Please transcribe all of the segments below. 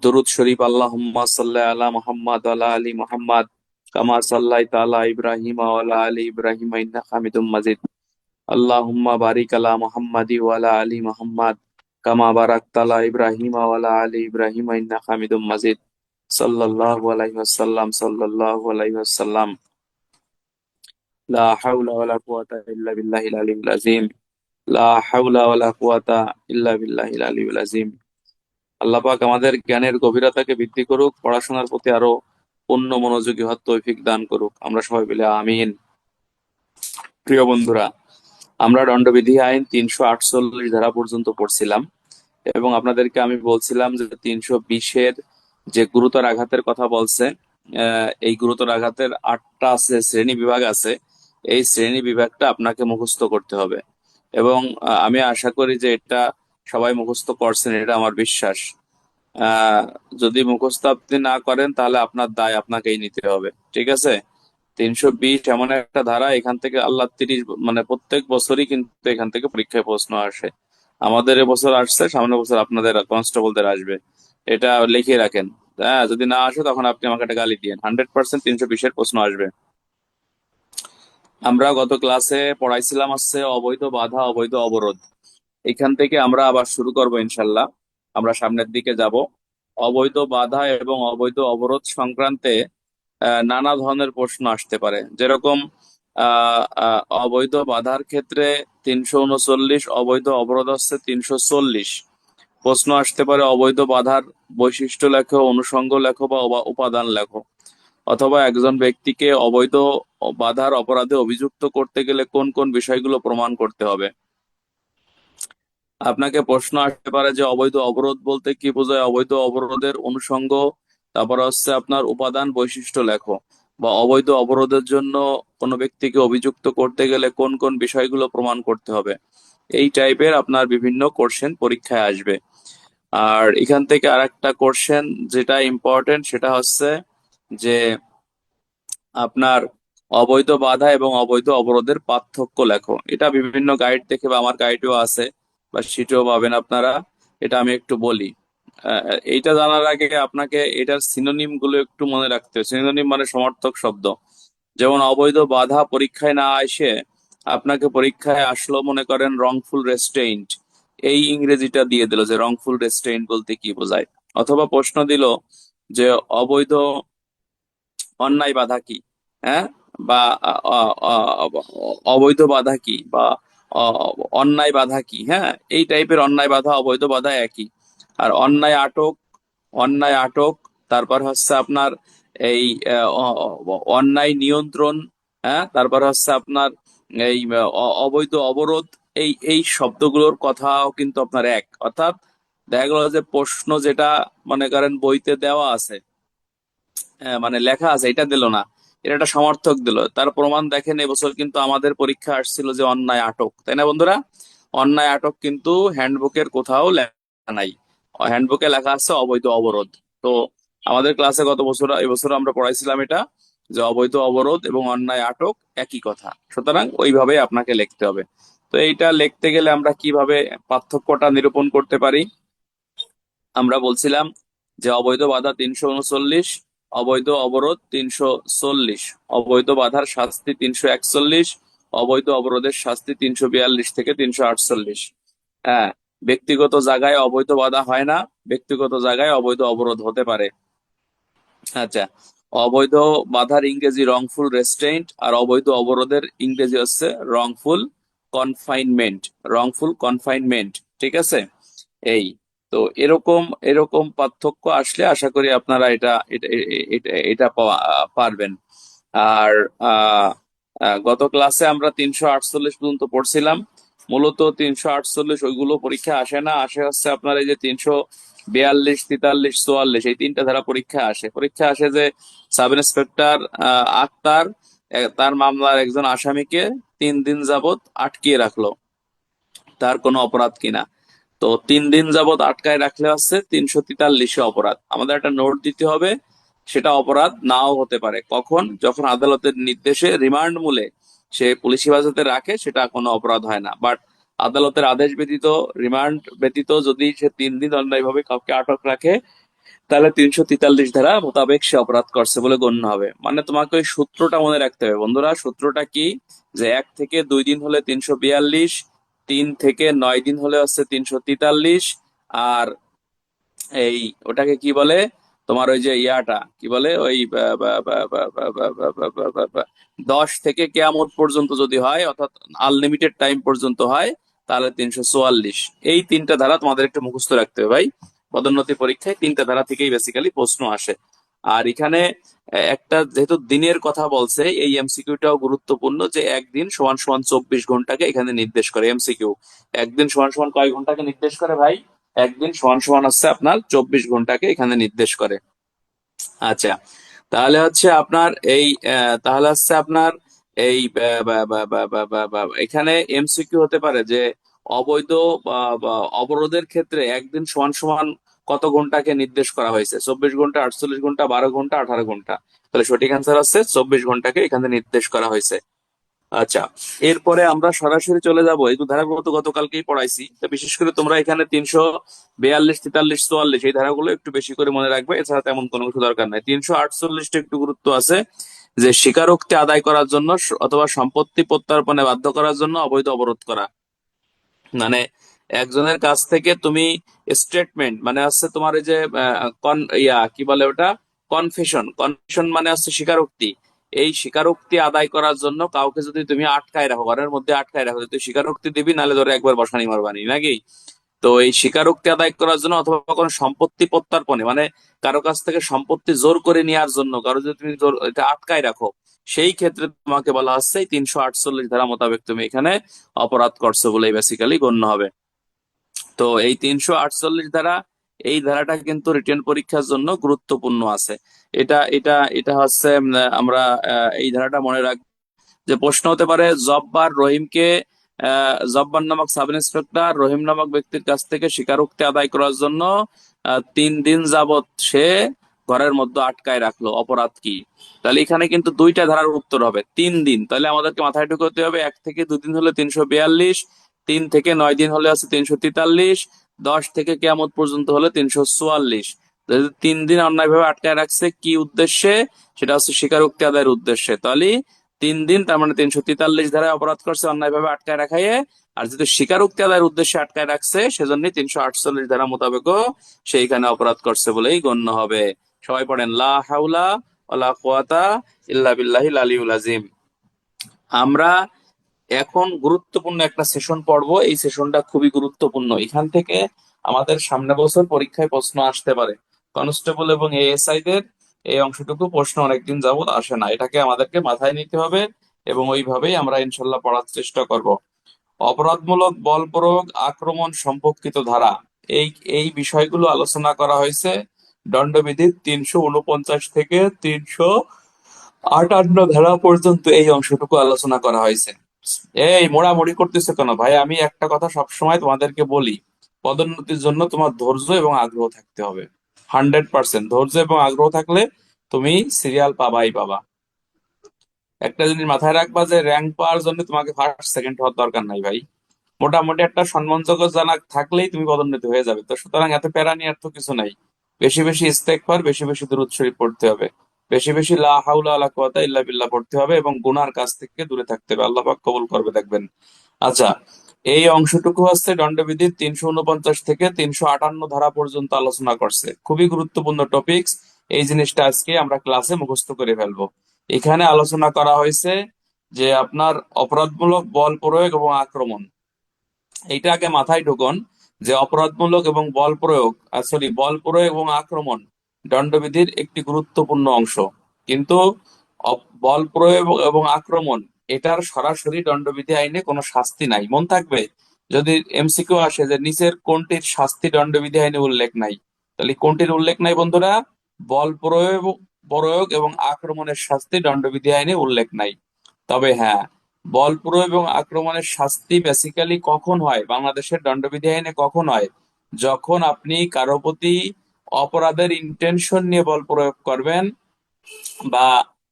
দরুদ শরীফ। আল্লাহুম্মা সাল্লি আলা মুহাম্মাদ ওয়া আলা আলি মুহাম্মাদ কামা সাল্লাইতা আলা ইব্রাহিম ওয়া আলা আলি ইব্রাহিম ইন্নাকা হামিদুম মাজিদ। আল্লাহুম্মা বারিক আলা মুহাম্মাদি ওয়া আলা আলি মুহাম্মাদ কামা বারাকতা আলা ইব্রাহিম ওয়া আলা আলি ইব্রাহিম ইন্নাকা হামিদুম মাজিদ। সাল্লাল্লাহু আলাইহি ওয়াসাল্লাম, সাল্লাল্লাহু আলাইহি ওয়াসাল্লাম। লা হাওলা ওয়ালা কুওয়াতা ইল্লা বিল্লাহিল আলিয়্যিল আযীম। লা হাওলা ওয়ালা কুওয়াতা ইল্লা বিল্লাহিল আলিয়্যিল আযীম। আল্লাহ পাক আমাদের জ্ঞানের গভীরতাকে বৃদ্ধি করুক, পড়াশোনার প্রতি আরো পূর্ণ মনোযোগী হওয়ার তৌফিক দান করুক। আমরা সবাই মিলে আমিন। প্রিয় বন্ধুরা, আমরা দণ্ডবিধি আইন 348 ধারা পর্যন্ত পড়ছিলাম এবং আপনাদেরকে আমি বলছিলাম যে 320-এর যে গুরুতর আঘাতের কথা বলছে, এই গুরুতর আঘাতের 8টা আছে শ্রেণী বিভাগ আছে। এই শ্রেণী বিভাগটা আপনাকে মুখস্থ করতে হবে এবং আমি আশা করি যে এটা সবাই মুখস্থ করছেন, এটা আমার বিশ্বাস। আহ যদি মুখস্থ আপনি না করেন তাহলে আপনার দায় আপনাকেই নিতে হবে, ঠিক আছে? 320 এমন একটা ধারা, এখান থেকে আল্লাহ 30 মানে প্রত্যেক বছরই কিন্তু এখান থেকে পরীক্ষায় প্রশ্ন আসে। আমাদের এবছর আসছে, সামনের বছর আপনাদের কনস্টেবলদের আসবে। এটা লিখে রাখেন। হ্যাঁ, যদি না আসে তখন আপনি আমাকে একটা গালি দিয়েন। 100% 320-এর প্রশ্ন আসবে। আমরা গত ক্লাসে পড়াইছিলাম হচ্ছে অবৈধ বাধা, অবৈধ অবরোধ। এখান থেকে আমরা আবার শুরু করব ইনশাল্লাহ। আমরা সামনের দিকে যাব। অবৈধ বাধা এবং অবৈধ অবরোধ সংক্রান্তে নানা ধরনের প্রশ্ন আসতে পারে। যেরকম অবৈধ বাধার ক্ষেত্রে 339, অবৈধ অবরোধ হচ্ছে 340। প্রশ্ন আসতে পারে অবৈধ বাধার বৈশিষ্ট্য লেখো, অনুষঙ্গ লেখো বা উপাদান লেখো। অথবা একজন ব্যক্তিকে অবৈধ বাধার অপরাধে অভিযুক্ত করতে গেলে কোন কোন বিষয়গুলো প্রমাণ করতে হবে। আপনাকে প্রশ্ন আসতে পারে যে অবৈধ অবরোধ বলতে কি বোঝায়, অবৈধ অবরোধের অনুষঙ্গ, তারপর হচ্ছে আপনার উপাদান বৈশিষ্ট্য লেখো। বা অবৈধ অবরোধের জন্য কোনো ব্যক্তিকে অভিযুক্ত করতে গেলে কোন কোন বিষয়গুলো প্রমাণ করতে হবে। এই টাইপের আপনার বিভিন্ন কোশ্চেন পরীক্ষায় আসবে। আর এখান থেকে আরেকটা কোশ্চেন যেটা ইম্পর্টেন্ট, সেটা হচ্ছে যে আপনার অবৈধ বাধা এবং অবৈধ অবরোধের পার্থক্য লেখো। এটা বিভিন্ন গাইড থেকে বা আমার গাইডেও আছে বা শিটেও পাবেন আপনারা। এটা আমি একটু বলি। এইটা জানার আগে আপনাকে এটার সিনোনিম গুলো একটু মনে রাখতে হবে। সিনোনিম মানে সমার্থক শব্দ। যেমন অবৈধ বাধা পরীক্ষায় না এসে আপনাকে পরীক্ষায় আসলো মনে করেন রংফুল রেস্ট্রেইনড, এই ইংরেজিটা দিয়ে দিল যে রংফুল রেস্ট্রেইনড বলতে কি বোঝায়। অথবা প্রশ্ন দিল যে অবৈধ অন্যায় বাধা কি, হ্যাঁ, বা অবৈধ বাধা কি, বা অন্যায় বাধা কি, হ্যাঁ, এই টাইপের অন্যায় বাধা অবৈধ বাধা একই। আর অন্যায় আটক, অন্যায় আটক, তারপর হচ্ছে আপনার এই অন্যায় নিয়ন্ত্রণ, হ্যাঁ, তারপর হচ্ছে আপনার এই অবৈধ অবরোধ, এই এই শব্দগুলোর কথাও কিন্তু আপনার এক। অর্থাৎ দেখা গেল যে প্রশ্ন যেটা মনে করেন বইতে দেওয়া আছে, মানে লেখা আছে, এটা দিল না, এটা একটা সমর্থক দিল। তার প্রমাণ দেখেন এবছর কিন্তু আমাদের পরীক্ষা আসছিল যে অন্যায় আটক, তাই না বন্ধুরা? অন্যায় আটক কিন্তু হ্যান্ডবুকের কোথাও লেখা নাই। হ্যান্ডবুকে লেখা আছে অবৈধ অবরোধ। তো আমাদের ক্লাসে গত বছর এবছর আমরা পড়াইছিলাম এটা, যে অবৈধ অবরোধ এবং অন্যায় আটক একই কথা, সুতরাং ওইভাবে আপনাকে লিখতে হবে। তো এইটা লিখতে গেলে আমরা কিভাবে পার্থক্যটা নিরূপণ করতে পারি? আমরা বলছিলাম যে অবৈধ বাধা 339, অবৈধ অবরোধ 340, অবৈধ বাধার শাস্তি 341, অবৈধ অবরোধের শাস্তি 342 থেকে 348। হ্যাঁ, ব্যক্তিগত জায়গায় অবৈধ বাধা হয় না, ব্যক্তিগত জায়গায় অবৈধ অবরোধ হতে পারে। আচ্ছা, অবৈধ বাধার ইংরেজি রংফুল রেস্ট্রেইন্ট, আর অবৈধ অবরোধের ইংরেজি হচ্ছে রংফুল কনফাইনমেন্ট, রংফুল কনফাইনমেন্ট, ঠিক আছে? এই তো এরকম এরকম পার্থক্য আসলে আশা করি আপনারা এটা এটা এটা এটা পারবেন। আর আহ গত ক্লাসে আমরা 348 পর্যন্ত পড়ছিলাম। মূলত 348 ওইগুলো পরীক্ষা আসে না, আসে হচ্ছে আপনার এই যে 342, 43, 44, এই তিনটা ধারা পরীক্ষা আসে। পরীক্ষা আসে যে সাব ইন্সপেক্টর আক্তার তার মামলার একজন আসামিকে 3 দিন যাবত আটকিয়ে রাখলো, তার কোনো অপরাধ কিনা। তো 3 দিন যাবত আটকায় রাখলে হচ্ছে 343 অপরাধ। আমাদের একটা নোট দিতে হবে, সেটা অপরাধ নাও হতে পারে। কখন? যখন আদালতের নির্দেশে রিমান্ড মূলে সে পুলিশ হেফাজতে রাখে, সেটা কোনো অপরাধ হয় না। বাট আদালতের আদেশ ব্যতীত, রিমান্ড ব্যতীত যদি সে 3 দিন অন্যায়ভাবে কাউকে আটক রাখে, তাহলে 343 ধারা মোতাবেক সে অপরাধ করছে বলে গণ্য হবে। মানে তোমাকে ওই সূত্রটা মনে রাখতে হবে বন্ধুরা। সূত্রটা কি? যে 1 থেকে 2 দিন হলে 342, 3 থেকে 9 দিন হলে হচ্ছে 343, আর এই ওটাকে কি বলে, তোমার ওই যে ইয়াটা কি বলে, ওই 10 থেকে কেয়ামত পর্যন্ত যদি হয়, অর্থাৎ আনলিমিটেড টাইম পর্যন্ত হয়, তাহলে 344। এই তিনটা ধারা তোমাদের একটু মুখস্থ রাখতে হবে ভাই। পদোন্নতি পরীক্ষায় তিনটা ধারা থেকেই বেসিক্যালি প্রশ্ন আসে। আর এখানে একটা যেহেতু দিনের কথা বলছে, এই এমসিকিউটাও গুরুত্বপূর্ণ, যে একদিন সমান সমান 24 ঘন্টাকে এখানে নির্দেশ করে। এমসিকিউ একদিন সমান সমান কয় ঘন্টাকে নির্দেশ করে ভাই? একদিন সমান সমান হচ্ছে আপনার 24 ঘন্টাকে এখানে নির্দেশ করে। আচ্ছা, তাহলে হচ্ছে আপনার এই তাহলে হচ্ছে আপনার এই এখানে এমসিকিউ হতে পারে যে অবৈধ বা অবরোধের ক্ষেত্রে একদিন সমান সমান কত ঘন্টাকে নির্দেশ করা হয়েছে? 24 ঘন্টা, 48 ঘন্টা, 12 ঘন্টা, 18 ঘন্টা। তাহলে সঠিক অ্যান্সার হচ্ছে 24 ঘন্টাকে এখানে নির্দেশ করা হয়েছে। আচ্ছা, এরপরে আমরা সরাসরি চলে যাব, এই ধারাগুলো তো গতকালকেই পড়াইছি, তো বিশেষ করে তোমরা এখানে 342, 43, 44 এই ধারাগুলো একটু বেশি করে মনে রাখবে, এছাড়া তেমন কোনো কিছু দরকার নাই। 348টা একটু গুরুত্ব আছে, যে স্বীকারোক্তি আদায় করার জন্য অথবা সম্পত্তি প্রত্যর্পণে বাধ্য করার জন্য অবৈধ অবরোধ করা। মানে একজনের কাছ থেকে তুমি স্টেটমেন্ট, মানে হচ্ছে তোমার এই যে কি বলে ওটা, কনফেশন। কনফেশন মানে হচ্ছে স্বীকারোক্তি। এই স্বীকারোক্তি আদায় করার জন্য কাউকে যদি তুমি আটকায় রাখো, ঘরের মধ্যে আটকায় রাখো, তুই স্বীকারোক্তি দিবি, নাহলে ধরে একবার বসানি মারবানি নাকি। তো এই স্বীকারোক্তি আদায় করার জন্য অথবা কোনো সম্পত্তি প্রত্যর্পণে, মানে কারো কাছ থেকে সম্পত্তি জোর করে নেওয়ার জন্য, কারো যদি তুমি জোর এটা আটকায় রাখো, সেই ক্ষেত্রে তোমাকে বলা হচ্ছে এই 348 ধারা মোতাবেক তুমি এখানে অপরাধ করছো বলে বেসিক্যালি গণ্য হবে। তো এই 348 ধারা, এই ধারাটা কিন্তু রিটেন পরীক্ষার জন্য গুরুত্বপূর্ণ আছে। এটা এটা এটা হচ্ছে আমরা এই ধারাটা মনে রাখবো। যে প্রশ্ন হতে পারে, জব্বার রহিমকে জব্বার নামক সাব ইন্সপেক্টর রহিম নামক ব্যক্তির কাছ থেকে স্বীকারোক্তি আদায় করার জন্য 3 দিন যাবত সে ঘরের মধ্যে আটকায় রাখলো, অপরাধ কি? তাহলে এখানে কিন্তু দুইটা ধারার উত্তর হবে। 3 দিন, তাহলে আমাদেরকে মাথায় ঢুকাতে হবে 1 থেকে 2 দিন হলে 342, 3 থেকে 9 দিন হলে আছে 343, 10 থেকে কেয়ামত পর্যন্ত হলে 344। 3 দিন অন্যায়ভাবে আটকায় রাখছে কি উদ্দেশ্যে? সেটা হচ্ছে স্বীকারোক্তি আদায়ের উদ্দেশ্যে। তাহলে 3 দিন, তার মানে 343 ধারায় অপরাধ করছে অন্যায়ভাবে আটকায় রাখাইয়ে। আর যেহেতু স্বীকারোক্তি আদায়ের উদ্দেশ্যে আটকায় রাখছে, সেজন্য 348 ধারা মোতাবেকও সেইখানে অপরাধ করছে বলেই গণ্য হবে। সবাই পড়েন, লা হাওলা ওয়ালা কুওয়াতা ইল্লা বিল্লাহিল আলিয়্যুল আযীম। আমরা এখন গুরুত্বপূর্ণ একটা সেশন পড়বো। এই সেশনটা খুবই গুরুত্বপূর্ণ। এখান থেকে আমাদের সামনে বছর পরীক্ষায় প্রশ্ন আসতে পারে। কনস্টেবল এবং এএসআই দের এই অংশটুকু প্রশ্ন অনেকদিন যাবত আসে না, এটাকে আমাদেরকে মাথায় নিতে হবে, এবং ওইভাবেই আমরা ইনশাল্লাহ পড়ার চেষ্টা করব। অপরাধমূলক বল প্রয়োগ, আক্রমণ সম্পর্কিত ধারা, এই এই বিষয়গুলো আলোচনা করা হয়েছে দণ্ডবিধির 349 থেকে 358 ধারা পর্যন্ত। এই অংশটুকু আলোচনা করা হয়েছে। এই মোড়ামুড়ি করতেছে কেন ভাই? আমি একটা কথা সবসময় তোমাদেরকে বলি, পদোন্নতির জন্য তোমার ধৈর্য এবং আগ্রহ থাকতে হবে। 100% ধৈর্য এবং আগ্রহ থাকলে তুমি সিরিয়াল পাবাই পাবা। একটা জিনিস মাথায় রাখবা, যে র্যাঙ্ক পাওয়ার জন্য তোমাকে ফার্স্ট সেকেন্ড হওয়ার দরকার নাই ভাই। মোটামুটি একটা সম্মানযোগ্য জানা থাকলেই তুমি পদোন্নতি হয়ে যাবে। তো সুতরাং এত প্যারা নেওয়ার তো কিছু নাই। বেশি বেশি ইস্তেগফার, বেশি বেশি দুরূদ শরীফ পড়তে হবে, বেশি বেশি লা হাওলা ওয়ালা কুওয়াতা ইল্লা বিল্লাহ পড়তে হবে, এবং গুনার কাছ থেকে দূরে থাকতে হবে। আল্লাহ পাক কবুল করবে দেখবেন। আচ্ছা, এই অংশটুকু হচ্ছে দণ্ডবিধির 349 থেকে 358 ধারা পর্যন্ত আলোচনা করছে। খুবই গুরুত্বপূর্ণ টপিকস। এই জিনিসটা আজকে আমরা ক্লাসে মুখস্থ করে ফেলবো। এখানে আলোচনা করা হয়েছে যে আপনার অপরাধমূলক বল প্রয়োগ এবং আক্রমণ। এইটা আগে মাথায় ঢুকুন, যে অপরাধমূলক এবং বল প্রয়োগ, সরি, বল প্রয়োগ এবং আক্রমণ দণ্ডবিধির একটি গুরুত্বপূর্ণ অংশ। কিন্তু বল প্রয়োগ এবং আক্রমণ, এটার সরাসরি দণ্ডবিধি আইনে কোনো শাস্তি নাই। মন থাকবে, যদি এমসিকিউ আসে যে নিচের কোনটির শাস্তি দণ্ডবিধি আইনে উল্লেখ নাই, তাহলে কোনটির উল্লেখ নাই বন্ধুরা? বল প্রয়োগ প্রয়োগ এবং আক্রমণের শাস্তি দণ্ডবিধি আইনে উল্লেখ নাই। তবে হ্যাঁ, বল প্রয়োগ এবং আক্রমণের শাস্তি বেসিক্যালি কখন হয় বাংলাদেশের দণ্ডবিধি আইনে? কখন হয়? যখন আপনি কারো প্রতি অপরাধের ইন্টেনশন নিয়ে বল প্রয়োগ করবেন, বা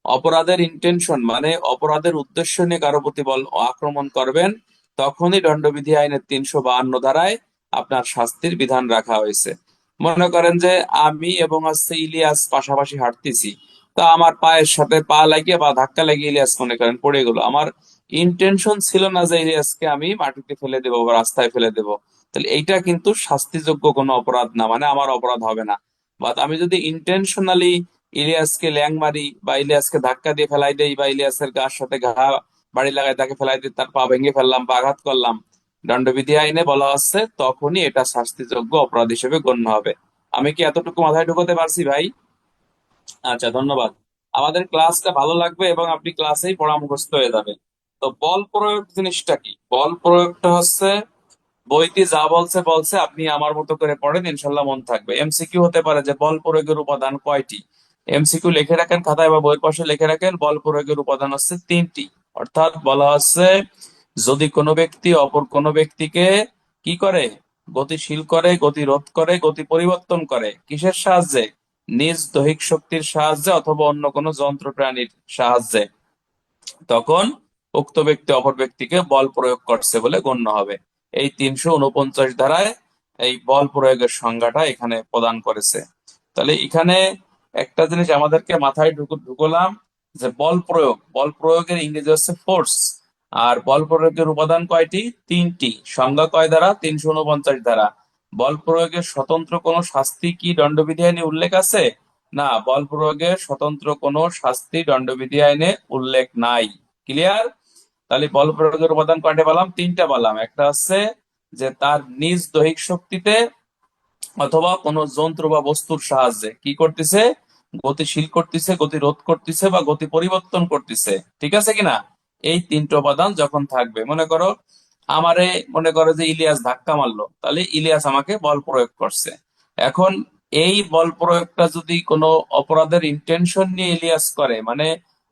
অপরাধের ইন্টেনশন মানে অপরাধের উদ্দেশ্য নিয়ে কারো প্রতি বল আক্রমণ করবেন, তখনই দণ্ডবিধি আইনের 352 ধারায় আপনার শাস্তির বিধান রাখা হয়েছে। মনে করেন যে আমি এবং হচ্ছে ইলিয়াস পাশাপাশি হাঁটতেছি, তা আমার পায়ের সাথে পা লাগিয়ে বা ধাক্কা লাগিয়ে ইলিয়াস মনে করেন পড়ে গেল। আমার ইন্টেনশন ছিল না যে ইলিয়াসকে আমি মাটিতে ফেলে দেবো বা রাস্তায় ফেলে দেবো। তাহলে এইটা কিন্তু শাস্তিযোগ্য কোনো অপরাধ না, মানে আমার অপরাধ হবে না। বাট আমি যদি ইন্টেনশনালি ইলিয়াসকে ল্যাং মারি বা ইলিয়াসকে ধাক্কা দিয়ে ফেলাই দেই বা ইলিয়াসের গার সাথে বাড়ি লাগাই তাকে ফেলাই দিই, তার পা ভেঙে ফেললাম বা আঘাত করলাম, দণ্ডবিধি আইনে বলা হচ্ছে তখনই এটা শাস্তিযোগ্য অপরাধ হিসেবে গণ্য হবে। আমি কি এতটুকু মাথায় ঢুকাতে পারছি ভাই? আচ্ছা, ধন্যবাদ। আমাদের ক্লাসটা ভালো লাগবে এবং আপনি ক্লাসেই পড়া মুখস্থ হয়ে যাবে। তো বল প্রয়োগ জিনিসটা কি? বল প্রয়োগটা হচ্ছে বইতে যা বলছে বলছে, আপনি আমার মতো করে পড়েন, ইনশাল্লাহ মন থাকবে। এমসিকিউ হতে পারে যে বল প্রয়োগের উপাদান কয়টি, এমসিকিউ লিখে রাখেন খাতায় বা বইয়ের পাশে লিখে রাখেন, বল প্রয়োগের উপাদান হচ্ছে তিনটি। অর্থাৎ বলা হচ্ছে যদি কোনো ব্যক্তি অপর কোনো ব্যক্তিকে কি করে, গতিশীল করে, গতিরোধ করে, গতি পরিবর্তন করে, কিসের সাহায্যে? নিজ দৈহিক শক্তির সাহায্যে অথবা অন্য কোনো যন্ত্র প্রাণীর সাহায্যে, তখন উক্ত ব্যক্তি অপর ব্যক্তিকে বল প্রয়োগ করছে বলে গণ্য হবে। এই 349 ধারায় এই বল প্রয়োগের সংজ্ঞাটা এখানে প্রদান করেছে। তাহলে এখানে একটা জিনিস আমাদেরকে মাথায় ঢুকলাম যে বল প্রয়োগ, বল প্রয়োগের ইংরেজি হচ্ছে ফোর্স। আর বল প্রয়োগের উপাদান কয়টি? তিনটি। সংজ্ঞা কয় ধারা? 349 ধারা। বল প্রয়োগের স্বতন্ত্র কোনো শাস্তি কি দণ্ডবিধি আইনে উল্লেখ আছে? না, বল প্রয়োগের স্বতন্ত্র কোনো শাস্তি দণ্ডবিধি আইনে উল্লেখ নাই। ক্লিয়ার? তাহলে বল প্রয়োগের উপাদান কয়টা বললাম? তিনটা বললাম। একটা হচ্ছে যে তার নিজ দৈহিক শক্তিতে অথবা কোনো যন্ত্র বা বস্তুর সাহায্যে কি করতেছে? গতিশীল করতেছে, গতি রোধ করতেছে বা গতি পরিবর্তন করতেছে। ঠিক আছে কিনা? এই তিনটা উপাদান যখন থাকবে, মনে করো আমারে, মনে করো যে ইলিয়াস ধাক্কা মারলো, তাহলে ইলিয়াস আমাকে বল প্রয়োগ করছে। এখন এই বল প্রয়োগটা যদি কোনো অপরাধের ইন্টেনশন নিয়ে ইলিয়াস করে, মানে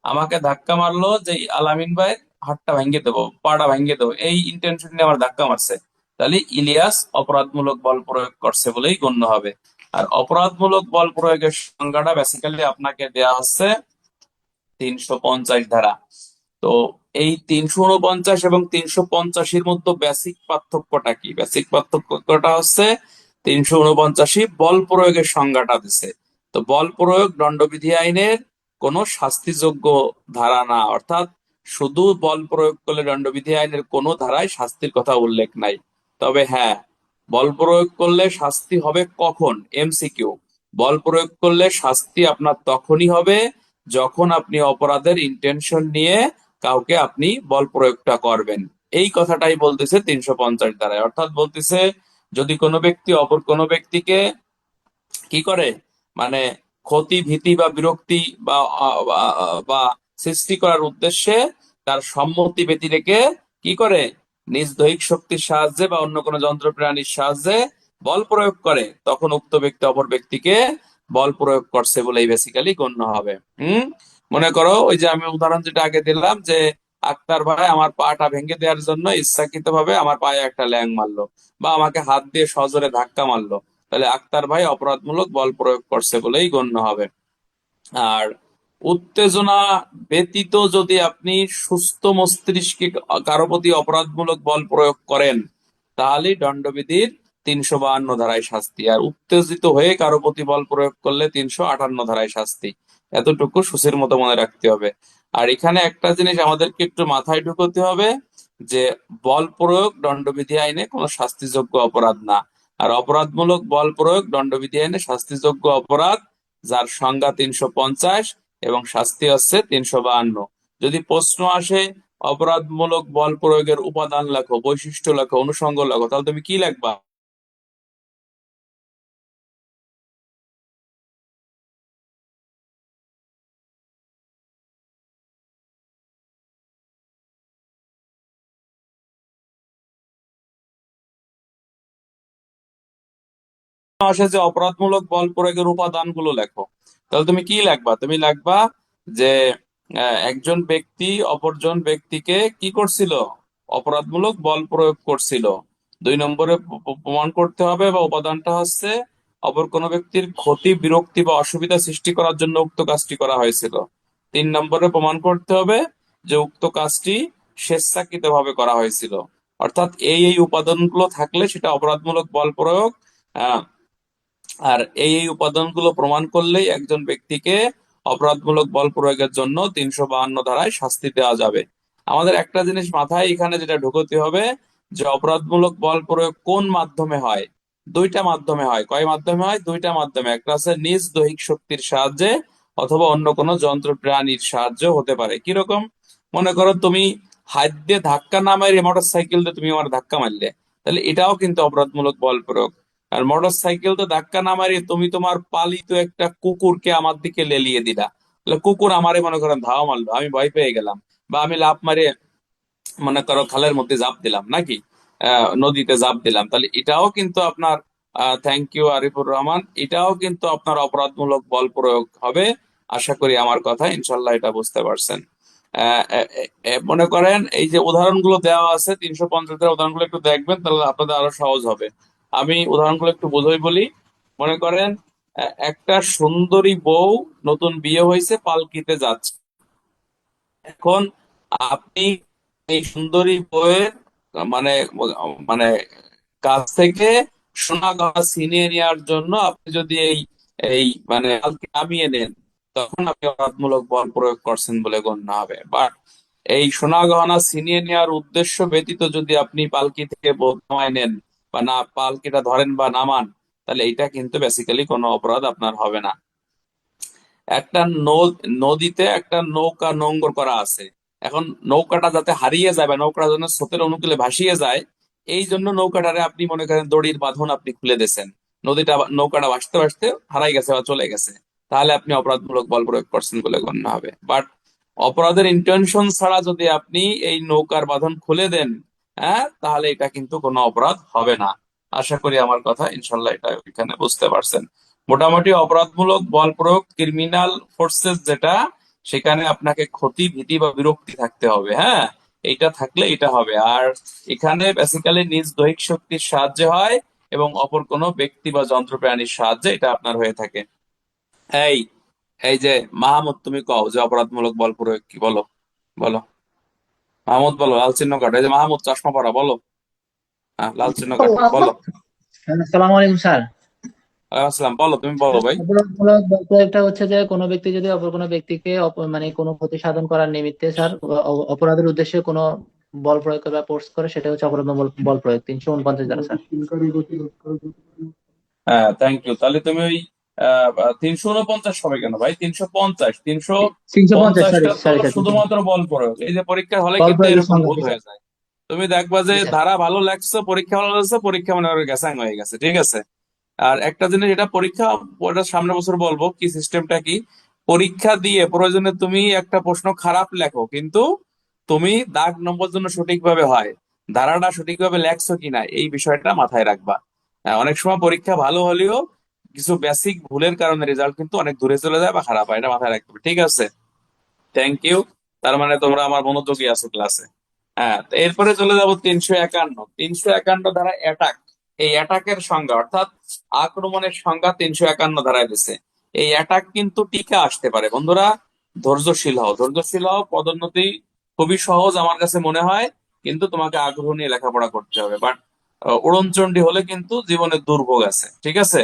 আমাকে ধাক্কা মারলো যে আলামিন ভাই হাতটা ভাঙ্গে দেবো, পাটা ভাঙ্গে দেবো, এই ইন্টেনশন নিয়ে আমার ধাক্কা মারছে, তাহলে ইলিয়াস অপরাধমূলক বল প্রয়োগ করছে বলেই গণ্য হবে। আর অপরাধমূলক বল প্রয়োগের সংজ্ঞাটা বেসিক্যালি আপনাকে দেয়া হচ্ছে 350 ধারা। তো এই 349 এবং 385-এর মধ্যে বেসিক পার্থক্যটা কি? বেসিক পার্থক্যটা হচ্ছে 349 বল প্রয়োগের সংজ্ঞাটা দিছে। তো বল প্রয়োগ দণ্ডবিধি আইনের কোনো শাস্তিযোগ্য ধারা না, অর্থাৎ শুধু বল প্রয়োগ করলে দণ্ডবিধি আইনের কোনো ধারায় শাস্তির কথা উল্লেখ নাই। তবে হ্যাঁ, বল প্রয়োগ করলে শাস্তি হবে কখন? এমসিকিউ। বল প্রয়োগ করলে শাস্তি আপনার তখনই হবে যখন আপনি অপরাধের ইন্টেনশন নিয়ে কাউকে আপনি বল প্রয়োগটা করবেন। এই কথাটাই বলতেছে 350 ধারায়। অর্থাৎ বলতেছে যদি কোনো ব্যক্তি অপর কোনো ব্যক্তিকে কি করে, মানে ক্ষতি, ভীতি বা বিরক্তি বা বা সৃষ্টি করার উদ্দেশ্যে তার সম্মতি ব্যতি রেখে কি করে, নিজ দৈহিক শক্তির সাহায্যে বা অন্য কোনো যন্ত্র প্রাণীর সাহায্যে বল প্রয়োগ করে, তখন উক্ত ব্যক্তি অপর ব্যক্তিকে বল প্রয়োগ করছে বলেই বেসিক্যালি গণ্য হবে। হুম। মনে করো ওই যে আমি উদাহরণ যেটা আগে দিলাম যে আক্তার ভাই আমার পাটা ভেঙে দেওয়ার জন্য ইচ্ছাকৃত ভাবে আমার পায়ে একটা ল্যাং মারলো বা আমাকে হাত দিয়ে সজোরে ধাক্কা মারলো, তাহলে আক্তার ভাই অপরাধমূলক বল প্রয়োগ করছে বলেই গণ্য হবে। আর উত্তেজনা ব্যতীত যদি আপনি সুস্থ মস্তিষ্কে কারো প্রতি অপরাধমূলক বল প্রয়োগ করেন, তাহলে দণ্ডবিধির 352 ধারায় শাস্তি। আর উত্তেজিত হয়ে কারো প্রতি বল প্রয়োগ করলে 358 ধারায় শাস্তি। এতটুকু সূচির মতো মনে রাখতে হবে। আর এখানে একটা জিনিস আমাদেরকে একটু মাথায় ঢুকাতে হবে যে বল প্রয়োগ দণ্ডবিধি আইনে কোনো শাস্তিযোগ্য অপরাধ না। আর অপরাধমূলক বল প্রয়োগ দণ্ডবিধি আইনে শাস্তিযোগ্য অপরাধ, যার সংজ্ঞা 350 এবং শাস্তি হচ্ছে 352। যদি প্রশ্ন আসে অপরাধমূলক বল প্রয়োগের উপাদান লেখো, বৈশিষ্ট্য লেখো, অনুষঙ্গ লেখো, তাহলে তুমি কি লিখবা? আসে যে অপরাধমূলক বল প্রয়োগের উপাদানগুলো লেখো, তাহলে তুমি কি লিখবা? তুমি লিখবা যে একজন ব্যক্তি অপরজন ব্যক্তিকে কি করছিল? অপরাধমূলক বল প্রয়োগ করছিল। 2 নম্বরে প্রমাণ করতে হবে বা উপাদানটা হচ্ছে অপর কোনো ব্যক্তির ক্ষতি, বিরক্তি বা অসুবিধা সৃষ্টি করার জন্য উক্ত কাজটি করা হয়েছিল। 3 নম্বরে প্রমাণ করতে হবে যে উক্ত কাজটি স্বেচ্ছাকৃতভাবে করা হয়েছিল। অর্থাৎ এই উপাদানগুলো থাকলে সেটা অপরাধমূলক বল প্রয়োগ আহ আর এই উপাদানগুলো প্রমাণ করলেই একজন ব্যক্তিকে অপরাধমূলক বল প্রয়োগের জন্য 352 ধারায় শাস্তি দেওয়া যাবে। আমাদের একটা জিনিস মাথায় এখানে যেটা ঢুকতে হবে, যে অপরাধমূলক বল প্রয়োগ কোন মাধ্যমে হয়। দুইটা মাধ্যমে হয়। কয় মাধ্যমে হয়? দুইটা মাধ্যমে। একটা আছে নিজ দৈহিক শক্তির সাহায্যে, অথবা অন্য কোনো যন্ত্র প্রাণীর সাহায্য হতে পারে। কিরকম? মনে করো তুমি হাত দিয়ে ধাক্কা না মারি মোটর সাইকেল দিয়ে তুমি আমার ধাক্কা মারলে, তাহলে এটাও কিন্তু অপরাধমূলক বল প্রয়োগ। আর মোটর সাইকেল তো ধাক্কা না মারিয়ে তুমি তোমার পালিত একটা কুকুরকে আমার দিকে লেলিয়ে দিলা, তাহলে কুকুর আমারে মনে করেন ধাওয়া মারলো, আমি ভয় পেয়ে গেলাম, বা আমি লাফ মারিয়ে মনে করো খালের মধ্যে ঝাঁপ দিলাম, নাকি নদীতে ঝাঁপ দিলাম, তাহলে এটাও কিন্তু আপনার, থ্যাংক ইউ আরিফুর রহমান, এটাও কিন্তু আপনার অপরাধমূলক বল প্রয়োগ হবে। আশা করি আমার কথা ইনশাল্লাহ এটা বুঝতে পারছেন। মনে করেন এই যে উদাহরণগুলো দেওয়া আছে 350-এর উদাহরণগুলো একটু দেখবেন, তাহলে আপনাদের আরো সহজ হবে। আমি উদাহরণগুলো একটু বোঝাই বলি। মনে করেন একটা সুন্দরী বউ, নতুন বিয়ে হয়েছে, পালকিতে যাচ্ছে। এখন আপনি এই সুন্দরী বউয়ের মানে মানে কাছ থেকে সোনা গয়না ছিনিয়ে নেওয়ার জন্য আপনি যদি এই এই মানে পালকি নামিয়ে নেন, তখন আপনি অপরাধমূলক বল প্রয়োগ করছেন বলে গণ্য হবে। বাট এই সোনা গহনা ছিনিয়ে নেওয়ার উদ্দেশ্য ব্যতীত যদি আপনি পালকি থেকে বউ নামায় নেন, বা না পালকিটা ধরেন বা নামান, তাহলে এটা কিন্তু বেসিক্যালি কোনো অপরাধ আপনার হবে না। একটা নদীতে একটা নৌকা নোঙ্গর করা আছে। এখন নৌকাটা যাতে হারিয়ে যায়, বা নৌকাটা যেন স্রোতের অনুকূলে ভাসিয়ে যায়, এই জন্য নৌকাটারে আপনি মনে করেন দড়ির বাঁধন আপনি খুলে দিয়েছেন, নৌকাটা ভাসতে ভাসতে হারাই গেছে বা চলে গেছে, তাহলে আপনি অপরাধমূলক বল প্রয়োগ করছেন বলে গণ্য হবে। বাট অপরাধের ইন্টেনশন ছাড়া যদি আপনি এই নৌকার বাঁধন খুলে দেন, হ্যাঁ, তাহলে এটা কিন্তু কোনো অপরাধ হবে না। আশা করি আমার কথা ইনশাল্লাহ এটা এখানে বুঝতে পারছেন। মোটামুটি অপরাধমূলক বল প্রয়োগ, ক্রিমিনাল ফোর্সেস যেটা, সেখানে আপনাকে ক্ষতি, ভীতি বা বিরক্তি থাকতে হবে। হ্যাঁ, এইটা থাকলে এটা হবে। আর এখানে বেসিক্যালি নিজ দৈহিক শক্তির সাহায্যে হয়, এবং অপর কোনো ব্যক্তি বা যন্ত্র প্রাণীর সাহায্যে এটা আপনার হয়ে থাকে। এই এই যে মাহমুদ, তুমি কও যে অপরাধমূলক বল প্রয়োগ কি, বলো। বলো মাহমুদ, বলো। লাল চিহ্ন কাটো। এই যে মাহমুদ, চশমা পরা, বলো। হ্যাঁ, লাল চিহ্ন কাটো, বলো। আসসালামু আলাইকুম স্যার। ওয়ালাইকুম আসসালাম, বলো, তুমি বলো স্যার, ভাই। অপরাধমূলক বলতে হচ্ছে যে কোনো ব্যক্তি যদি অপর কোনো ব্যক্তিকে মানে কোনো ক্ষতি সাধন করার নিমিত্তে স্যার অপরাধের উদ্দেশ্যে কোনো বল প্রয়োগ করে বা ফোর্স করে, সেটা হচ্ছে অপরাধমূলক বল প্রয়োগ 349 দ্বারা স্যার। হ্যাঁ, থ্যাংক ইউ। তাহলে তুমি ওই 349 হবে কেন ভাই? 350, তিনশো 350, সরি পঞ্চাশটা তো সরি স্যার, শুধুমাত্র বল প্রয়োগ। এই যে পরীক্ষার হলে বল কিন্তু প্রয়োগের এরকম সংজ্ঞা, ভুল জি স্যার। হয়ে যায়। তুমি দেখবা যে জি স্যার। ধারা ভালো লাগছে, পরীক্ষা ভালো লাগছে, পরীক্ষা মনে করে গ্যাসাং হয়ে গেছে, ঠিক আছে। আর একটা জিনিস, এটা পরীক্ষা, ওটা সামনের বছর বলবো কি সিস্টেমটা কি। পরীক্ষা দিয়ে প্রয়োজনে তুমি একটা প্রশ্ন খারাপ লেখো, কিন্তু তুমি দাগ নম্বর জন্য সঠিকভাবে হয়, ধারাটা সঠিকভাবে লেখছো কিনা, এই বিষয়টা মাথায় রাখবা। অনেক সময় পরীক্ষা ভালো হলেও কিছু বেসিক ভুলের কারণে রেজাল্ট কিন্তু অনেক দূরে চলে যায় বা খারাপ হয়, এটা মাথায় রাখতে হবে, ঠিক আছে। Thank you. তার মানে তোমরা আমার মনোযোগী আছো ক্লাসে। হ্যাঁ, তো এরপরে চলে যাবো 351। 351 ধারা অ্যাটাক। এই অ্যাটাকের সংজ্ঞা, অর্থাৎ আক্রমণের সংজ্ঞা 351 ধারায় দিছে। এই অ্যাটাক কিন্তু টিকা আসতে পারে। বন্ধুরা, ধৈর্যশীল হও, ধৈর্যশীল হও। পদোন্নতি খুবই সহজ আমার কাছে মনে হয়, কিন্তু তোমাকে আগ্রহ নিয়ে লেখাপড়া করতে হবে। বাট উড়নচণ্ডী হলে কিন্তু জীবনের দুর্ভোগ আছে, ঠিক আছে।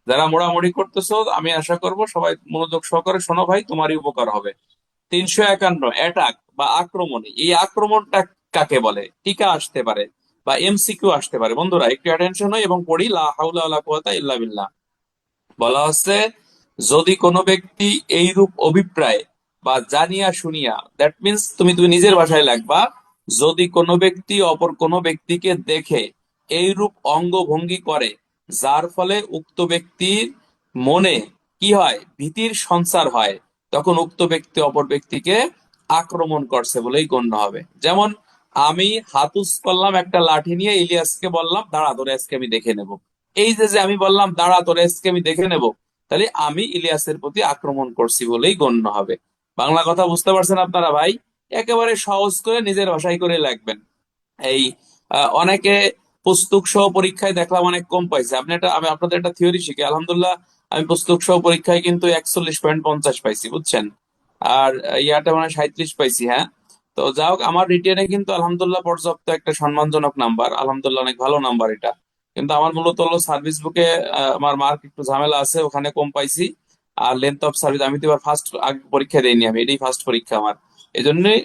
যারা মোড়ামুড়ি করতেছো, আমি আশা করব সবাই মনোযোগ সহকারে শোনো ভাই, তোমারই উপকার হবে। 351 অ্যাটাক বা আক্রমণ, এই আক্রমণটা কাকে বলে? টিকা আসতে পারে বা এমসিকিউ আসতে পারে। বন্ধুরা একটু অ্যাটেনশন হয় এবং পড়ি, লা হাওলা ওয়ালা কুওয়াতা ইল্লা বিল্লাহ। বলা হচ্ছে, যদি কোনো ব্যক্তি এইরূপ অভিপ্রায় বা জানিয়া শুনিয়া, দ্যাট মিন্স তুমি তুমি নিজের ভাষায় লাগবা, যদি কোনো ব্যক্তি অপর কোনো ব্যক্তিকে দেখে এইরূপ অঙ্গভঙ্গি করে, যার ফলে উক্ত ব্যক্তির মনে কি হয়, ভীতির সঞ্চার হয়, তখন উক্ত ব্যক্তি অপর ব্যক্তিকে আক্রমণ করছে বলেই গণ্য হবে। যেমন আমি হাতুস করলাম একটা লাঠি নিয়ে, ইলিয়াসকে বললাম দাঁড়া তোরে আজকে আমি দেখে নেব। এই যে যে আমি বললাম দাঁড়া তোরে আজকে আমি দেখে নেব, তাহলে আমি ইলিয়াসের প্রতি আক্রমণ করছি বলেই গণ্য হবে। বাংলা কথা বুঝতে পারছেন আপনারা ভাই? একেবারে সহজ করে নিজের ভাষায় করে লিখবেন। এই অনেকে পুস্তক সহ পরীক্ষায় দেখলাম অনেক কম পাইছে। আপনি এটা, আমি আপনাদের একটা থিওরি শিখি, আলহামদুলিল্লাহ আমি পুস্তক সহ পরীক্ষায় কিন্তু 41.50 পাইছি, বুঝছেন। আর ইয়াটা মানে 37 পাইছি, হ্যাঁ। তো যাই হোক, আমার রিটেনে কিন্তু আলহামদুলিল্লাহ পর্যাপ্ত একটা সম্মানজনক নাম্বার, আলহামদুলিল্লাহ অনেক ভালো নাম্বার এটা। কিন্তু আমার মূলত হলো সার্ভিস বুকে আমার মার্ক একটু ঝামেলা আছে, ওখানে কম পাইছি। আর লেন্থ অফ সার্ভিস, আমি তো এবার ফার্স্ট পরীক্ষা দেইনি, আমি এটাই ফার্স্ট পরীক্ষা আমার। এই জন্যই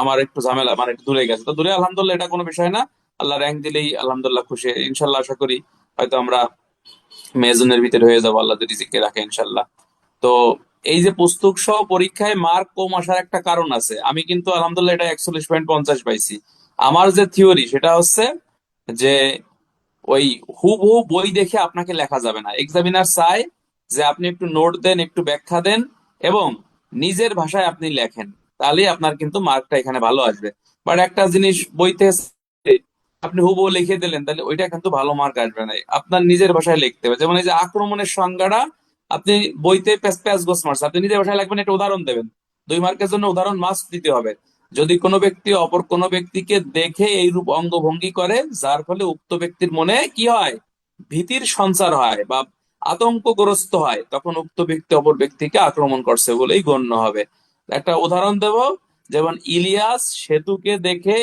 আমার একটু ঝামেলা, মানে একটু দূরে গেছে। তো দূরে আলহামদুলিল্লাহ, এটা কোনো বিষয় না। আল্লাহ র্যাঙ্ক দিলেই আলহামদুলিল্লাহ খুশি, ইনশাল্লাহ আশা করি হয়তো আমরা মেজনের ভিতরে হয়ে যাবো, আল্লাহ যদি জিকে রাখে ইনশাল্লাহ। তো এই যে পুস্তক সহ পরীক্ষায় মার্ক কম আসার একটা কারণ আছে। আমি কিন্তু আলহামদুলিল্লাহ এটা 41.50 পাইছি। আমার যে থিওরি সেটা হচ্ছে যে ওই হুবহু বই দেখে আপনাকে লেখা যাবে না। এক্সামিনার চায় যে আপনি একটু নোট দেন, একটু ব্যাখ্যা দেন, এবং নিজের ভাষায় আপনি লেখেন, তাহলেই আপনার কিন্তু মার্কটা এখানে ভালো আসবে। বাট একটা জিনিস বইতে আপনি হুবহু লিখে দিলেন, তাহলে ওইটা কিন্তু ভালো মার্ক আসবে না। আপনার নিজের ভাষায় লিখতে হবে। যেমন এই যে আক্রমণের সংজ্ঞাটা আপনি বইতে প্যাচ প্যাচ গোছ মারছে, আপনি নিজের ভাষায় লিখবেন, একটা উদাহরণ দেবেন। 2 মার্কের জন্য উদাহরণ মাস্ট দিতে হবে। যদি কোনো ব্যক্তি অপর কোনো ব্যক্তিকে দেখে এইরূপ অঙ্গভঙ্গি করে যার ফলে উক্ত ব্যক্তির মনে কি হয়, ভীতির সঞ্চার হয় বা আতঙ্কগ্রস্ত হয়, তখন উক্ত ব্যক্তি অপর ব্যক্তিকে আক্রমণ করছে বলেই গণ্য হবে। একটা উদাহরণ দেব, যেমন ইলিয়াস সেতুকে দেখে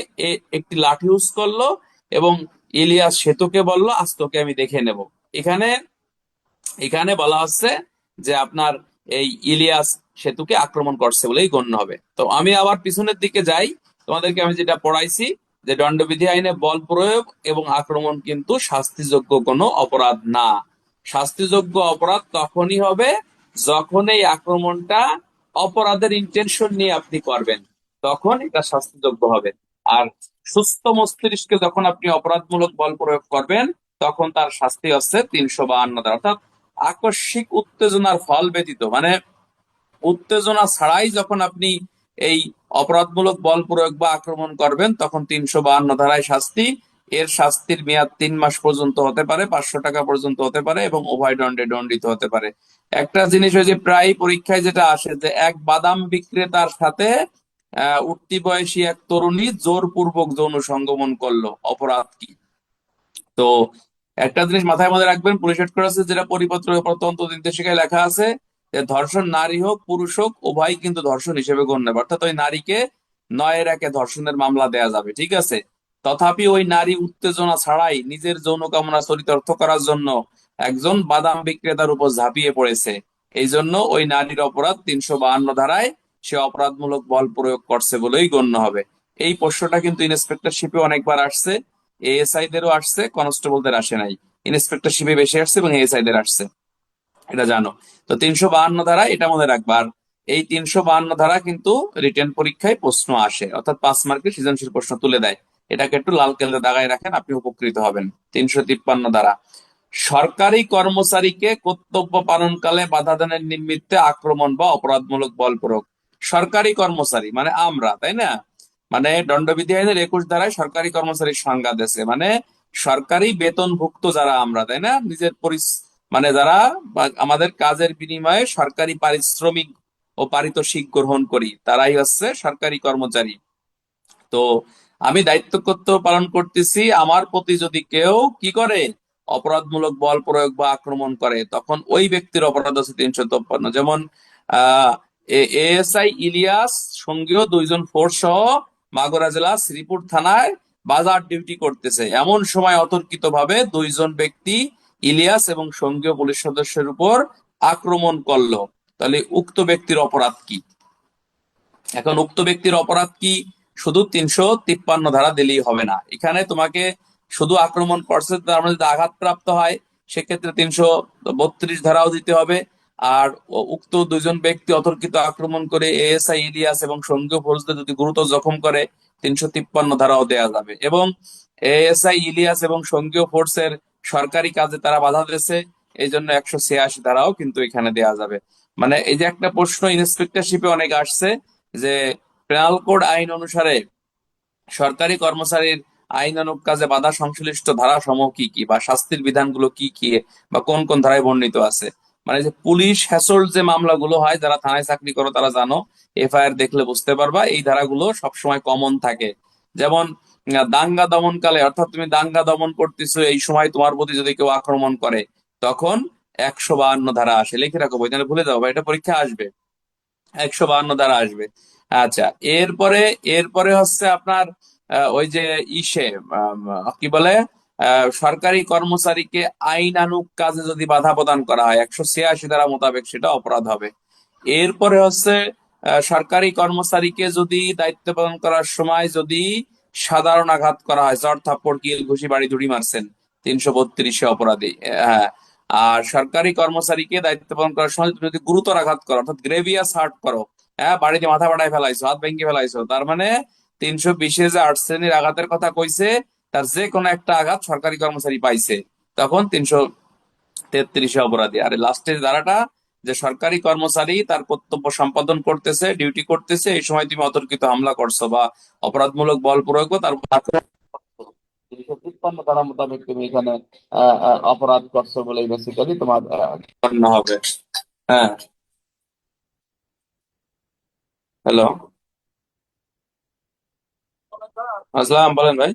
একটি লাঠি ইউজ করলো, এবং ইলিয়াস সেতুকে বলল আজ তোকে আমি দেখে নেব। এখানে এখানে বলা হচ্ছে যে আপনার এই ইলিয়াস সেতুকে আক্রমণ করছে বলেই গণ্য হবে। তো আমি আবার পিছনের দিকে যাই, তোমাদেরকে আমি যেটা পড়াইছি যে দণ্ডবিধি আইনে বল প্রয়োগ এবং আক্রমণ কিন্তু শাস্তিযোগ্য কোনো অপরাধ না। শাস্তিযোগ্য অপরাধ তখনই হবে যখন এই আক্রমণটা অপরাধের ইন্টেনশন নিয়ে আপনি করবেন, তখন এটা শাস্তিযোগ্য হবে। আর সুস্থ মস্তিষ্কে যখন আপনি অপরাধমূলক বল প্রয়োগ করবেন, তখন তার শাস্তি হচ্ছে 352 ধারা। অর্থাৎ আকস্মিক উত্তেজনার ফল ব্যতীত, মানে উত্তেজনা ছাড়াই যখন আপনি এই অপরাধমূলক বল প্রয়োগ বা আক্রমণ করবেন, তখন 352 ধারায় শাস্তি। এর শাস্তির মেয়াদ 3 মাস পর্যন্ত হতে পারে, 500 টাকা পর্যন্ত হতে পারে, এবং উভয় দণ্ডে দণ্ডিত হতে পারে। একটা জিনিস ওই যে প্রায় পরীক্ষায় যেটা আসে, যে এক বাদাম বিক্রেতার সাথে উঠতি বয়সী এক তরুণী জোরপূর্বক যৌন সঙ্গমন করলো, অপরাধ কি? তো একটা জিনিস মাথায় মধ্যে রাখবেন, পুলিশ হেডকোয়ার্টার্সে যেটা পরিপত্র তদন্ত নির্দেশিকায় লেখা আছে যে ধর্ষণ নারী হোক পুরুষ হোক উভয় কিন্তু ধর্ষণ হিসেবে গণ্য হবে। অর্থাৎ ওই নারীকে 9-এর 1-এ ধর্ষণের মামলা দেয়া যাবে, ঠিক আছে। তথাপি ওই নারী উত্তেজনা ছাড়াই নিজের যৌন কামনা চরিতার্থ করার জন্য একজন বাদাম বিক্রেতার উপর ঝাঁপিয়ে পড়েছে, এই জন্য ওই নারীর অপরাধ 352 ধারায় সে অপরাধমূলক বল প্রয়োগ করছে বলেই গণ্য হবে। এই প্রশ্নটা কিন্তু ইন্সপেক্টরশিপে অনেকবার আসছে, এএসআই দেরও আসছে, কনস্টেবলদের আসে নাই। ইন্সপেক্টরশিপে বেশি আসছে এবং এএসআই দের আসছে, এটা জানো। তো 352 ধারা এটা মনে রাখবার। এই 352 ধারা কিন্তু রিটেন পরীক্ষায় প্রশ্ন আসে, অর্থাৎ 5 মার্কের সৃজনশীল প্রশ্ন তুলে দেয়। এটাকে একটু লাল কালিতে দাগায় রাখেন, আপনি উপকৃত হবেন। 353 ধারা, সরকারি কর্মচারীকে কর্তব্য পালনকালে বাধা দানের নিমিত্তে আক্রমণ বা অপরাধমূলক বল প্রয়োগ। সরকারি কর্মচারী মানে আমরা, তাই না? মানে দণ্ডবিধি আইনের 21 ধারায় সরকারি কর্মচারীর সংজ্ঞা দিয়েছে, মানে সরকারি বেতনভুক্ত যারা আমরা, তাই না, নিজের মানে যারা আমাদের কাজের বিনিময়ে সরকারি পারিশ্রমিক ও পারিতোষিক গ্রহণ করি, তারাই হচ্ছে সরকারি কর্মচারী। তো আমি দায়িত্ব কর্তব্য পালন করতেছি, আমার প্রতি যদি কেউ কি করে, অপরাধমূলক বল প্রয়োগ বা আক্রমণ করে, তখন ওই ব্যক্তির অপরাধ হচ্ছে 353। যেমন আহ এএসআই ইলিয়াস সঙ্গীয় 2 জন ফোর্স সহ মাগুরা জেলা শ্রীপুর থানায় বাজার ডিউটি করতেছে, এমন সময় অতর্কিত ভাবে 2 জন ব্যক্তি ইলিয়াস এবং সঙ্গীয় পুলিশ সদস্যের উপর আক্রমণ করলো, তাহলে উক্ত ব্যক্তির অপরাধ কি? এখন উক্ত ব্যক্তির অপরাধ কি শুধু 353 ধারা দিলেই হবে না। এখানে তোমাকে শুধু আক্রমণ করছে, তার মধ্যে যদি আঘাতপ্রাপ্ত হয় সেক্ষেত্রে 332 ধারাও দিতে হবে। আর উক্ত 2 জন ব্যক্তি অতর্কিত আক্রমণ করে এএসআই ইলিয়াস এবং সঙ্গীয় ফৌজদের যদি গুরুতর জখম করে, 353 ধারাও দেয়া যাবে। এবং এএসআই ইলিয়াস এবং সঙ্গীয় ফোর্সের সরকারি কাজে তারা বাধা দিয়েছে, এই জন্য 186 ধারাও কিন্তু এখানে দেয়া যাবে। মানে এই যে একটা প্রশ্ন ইন্সপেক্টরশিপে অনেক আসছে যে পেনাল কোড আইন অনুসারে সরকারি কর্মচারীর আইনানুগ কাজে বাধা সংশ্লিষ্ট ধারা সমূহ কি কি, বা শাস্তির বিধানগুলো কি কি, বা কোন কোন ধারায় বর্ণিত আছে। মানে যে পুলিশ হ্যাসল্ট যে মামলাগুলো হয়, যারা থানায় চাকরি করো তারা জানো, এফআইআর দেখলে বুঝতে পারবা এই ধারাগুলো সবসময় কমন থাকে। যেমন দাঙ্গা দমনকালে, অর্থাৎ তুমি দাঙ্গা দমন করতেছো, এই সময় তোমার প্রতি যদি কেউ আক্রমণ করে, তখন 152 ধারা আসে। লিখে রাখো বই, তাহলে ভুলে যাও, বা এটা পরীক্ষা আসবে, 152 দ্বারা আসবে। আচ্ছা, এরপরে এরপরে হচ্ছে আপনার ওই যে ইসে কি বলে সরকারি কর্মচারীকে আইনানুগ কাজে যদি বাধা প্রদান করা হয় 186 ধারা মোতাবেক সেটা অপরাধ হবে। এরপরে হচ্ছে সরকারি কর্মচারীকে যদি দায়িত্ব পালন করার সময় যদি সাধারণ আঘাত করা হয়, চড় থাপ্পড় কিল ঘুষি বাড়ি ধুড়ি মারছেন, 332 অপরাধী। হ্যাঁ। আর সরকারি কর্মচারীকে দায়িত্ব পালন করার সময় তুমি যদি গুরুতর আঘাত করো, অর্থাৎ গ্রেভিয়াস হার্ট করো, হ্যাঁ, বাড়িতে মাথা ফাটায় ফেলাইছো, হাত ভেঙে ফেলাইছো, তার মানে 320-এ যে 8 শ্রেণীর আঘাতের কথা কইছে, তার যে কোনো একটা আঘাত সরকারি কর্মচারী পাইছে, তখন 333 অপরাধী। আর লাস্টের ধারাটা, যে সরকারি কর্মচারী তার কর্তব্য সম্পাদন করতেছে, ডিউটি করতেছে, এই সময় তুমি অতর্কিত হামলা করছো বা অপরাধমূলক বল প্রয়োগ তার 353 ধারা মোতাবেক তুমি এখানে অপরাধ করছো বলে বেসিক্যালি তোমার গণ্য হবে। হ্যাঁ। হ্যালো। আসসালাম, বলেন ভাই।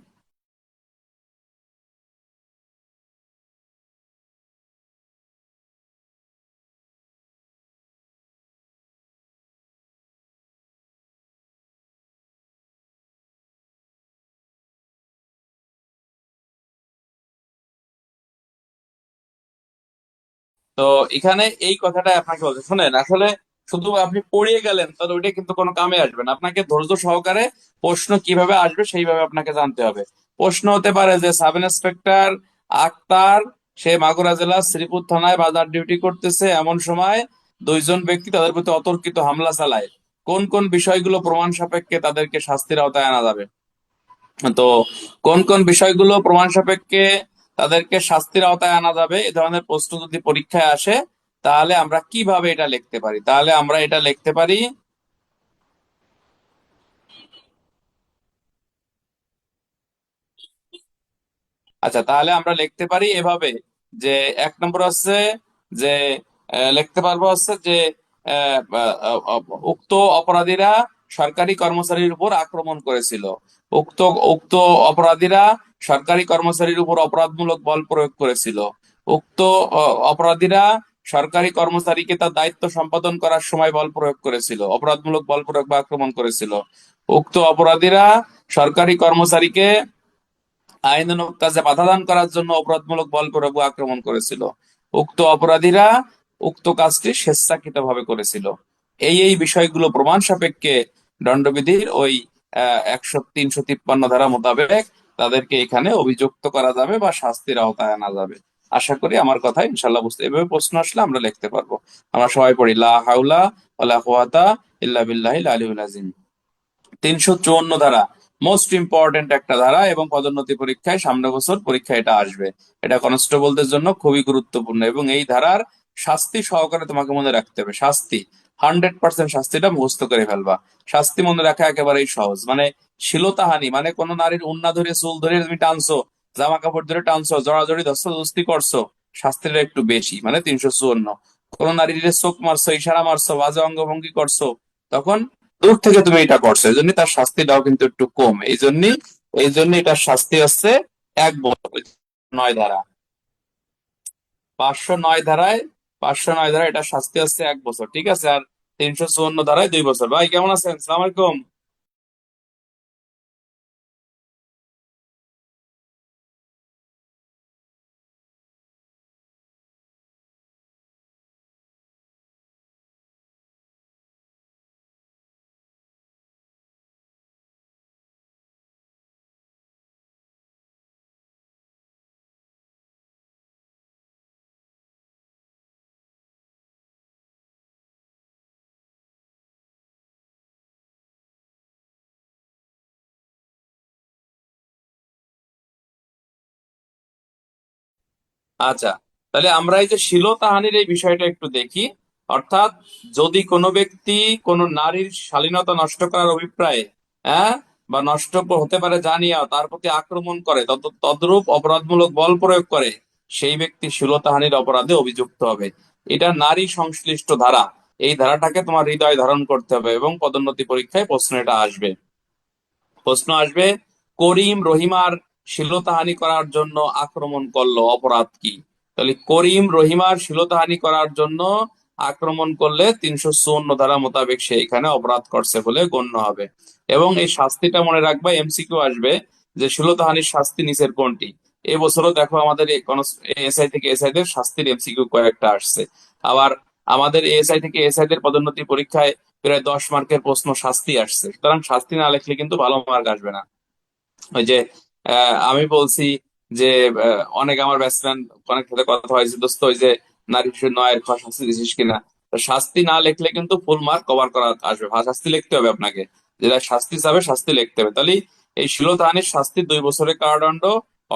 তো এখানে এই কথাটা আপনাকে বলতে শুনেন, আসলে শুধু আপনি পড়িয়ে গেলেন তাহলে ওইটা কিন্তু কোনো কামে আসবে না। আপনাকে ধৈর্য সহকারে প্রশ্ন কিভাবে আসবে সেইভাবে আপনাকে জানতে হবে। প্রশ্ন হতে পারে যে সাব ইন্সপেক্টর আক্তার, সে মাগুরা জেলার শ্রীপুর থানায় বাজার ডিউটি করতেছে, এমন সময় দুইজন ব্যক্তি তাদের প্রতি অতর্কিত হামলা চালায়, কোন কোন বিষয়গুলো প্রমাণ সাপেক্ষে তাদেরকে শাস্তির আওতায় আনা যাবে? তো কোন কোন বিষয়গুলো প্রমাণ সাপেক্ষে তাদেরকে শাস্তির আওতায় আনা যাবে, এ ধরনের প্রশ্ন যদি পরীক্ষায় আসে, তাহলে আমরা কিভাবে এটা লিখতে পারি? তাহলে আমরা এটা লিখতে পারি, আচ্ছা তাহলে আমরা লিখতে পারি এভাবে, যে এক নম্বর হচ্ছে যে লিখতে পারবো হচ্ছে যে আহ, আহ, আহ, উক্ত অপরাধীরা সরকারি কর্মচারীর উপর আক্রমণ করেছিল। উক্ত উক্ত অপরাধীরা সরকারি কর্মচারীর উপর অপরাধমূলক বল প্রয়োগ করেছিল। উক্ত অপরাধীরা সরকারি কর্মচারীকে তার দায়িত্ব সম্পাদন করার সময় বল প্রয়োগ করেছিল, অপরাধমূলক বল প্রয়োগ বা আক্রমণ করেছিল। উক্ত অপরাধীরা সরকারি কর্মচারীকে আইনানুগ কাজে বাধা দান করার জন্য অপরাধমূলক বল প্রয়োগ ও আক্রমণ করেছিল। উক্ত অপরাধীরা উক্ত কাজটি স্বেচ্ছাকৃতভাবে করেছিল। এই বিষয়গুলো প্রমাণ সাপেক্ষে দণ্ডবিধির ওই 353 ধারা মোতাবেক তাদেরকে এখানে অভিযুক্ত করা যাবে বা শাস্তির আওতায় আনা যাবে। আশা করি আমার কথা ইনশাল্লাহ বুঝতে, এভাবে প্রশ্ন আসলে আমরা লিখতে পারবো। আমরা সবাই পড়ি, লা হাওলা ওয়ালা কুওয়াতা ইল্লা বিল্লাহিল আলিয়্যিল আযীম। 354 ধারা মোস্ট ইম্পর্টেন্ট একটা ধারা, এবং পদোন্নতি পরীক্ষায় সামনে বছর পরীক্ষা এটা আসবে। এটা কনস্টেবলদের জন্য খুবই গুরুত্বপূর্ণ, এবং এই ধারার শাস্তি সহকারে তোমাকে মনে রাখতে হবে। শাস্তি 100% শাস্তিটা মুখস্থ করে ফেলবা। শাস্তি মনে রাখা একেবারেই সহজ, মানে শ্লীলতাহানি, মানে কোন নারীর উন্না ধরে চুল ধরে তুমি টানছো, জামা কাপড় ধরে টানছো, জড়াজড়ি ধস্তাধস্তি করছো, শাস্তিটা একটু বেশি, মানে 354। কোন নারীর চোখ মারছো, ইশারা মারছো, বাজে অঙ্গভঙ্গি করছো, তখন দূর থেকে তুমি এটা করছো, এই জন্য তার শাস্তিটাও কিন্তু একটু কম। এই জন্য এটার শাস্তি হচ্ছে 1 বছর। 9 ধারা, 509 ধারায়, 509 ধারায় এটার শাস্তি হচ্ছে 1 বছর, ঠিক আছে। আর 354 ধারায় 2 বছর। ভাই কেমন আছেন? সালাম আলাইকুম। আচ্ছা, তাহলে আমরা এই যে শ্লীলতাহানির এই বিষয়টা একটু দেখি। অর্থাৎ যদি কোনো ব্যক্তি কোনো নারীর শালীনতা নষ্ট করার অভিপ্রায়ে, হ্যাঁ, বা নষ্ট হতে পারে জানিয়া তার প্রতি আক্রমণ করে, তদ্রূপ অপরাধমূলক বল প্রয়োগ করে, সেই ব্যক্তি শ্লীলতাহানির অপরাধে অভিযুক্ত হবে। এটা নারী সংশ্লিষ্ট ধারা। এই ধারাটাকে তোমার হৃদয় ধারণ করতে হবে, এবং পদোন্নতি পরীক্ষায় প্রশ্ন এটা আসবে। প্রশ্ন আসবে, করিম রহিমার শ্লীলতাহানি করার জন্য আক্রমণ করলো, অপরাধ কি? তাহলে করিম রহিমার শ্লীলতাহানি করার জন্য আক্রমণ করলে 354 ধারা মোতাবেক সে এখানে অপরাধ করছে বলে গণ্য হবে। এবং এই শাস্তিটা মনে রাখবা, এমসিকিউ আসবে যে শ্লীলতাহানির শাস্তি নিচের কোনটি? এবছরও দেখো আমাদের এএসআই থেকে এসআই দের শাস্তির এমসিকিউ কয়েকটা আসছে। আবার আমাদের এএসআই থেকে এসআই দের পদোন্নতি পরীক্ষায় প্রায় 10 মার্কের প্রশ্ন শাস্তি আসছে। সুতরাং শাস্তি না লিখলে কিন্তু ভালো মার্ক আসবে না। ওই যে আমি বলছি যে অনেক আমার ব্যাটসম্যান অনেক সাথে কথা হয়েছে, দোস্ত ওই যে নারী শিশু নয়ের খ শাস্তি দিছিস কিনা। তো শাস্তি না লিখলে কিন্তু ফুল মার্ক কভার করা আসবে, শাস্তি লিখতে হবে আপনাকে, যেটা শাস্তি চাবে শাস্তি লিখতে হবে। তাহলে এই শ্লীলতাহানির শাস্তি 2 বছরের কারাদণ্ড,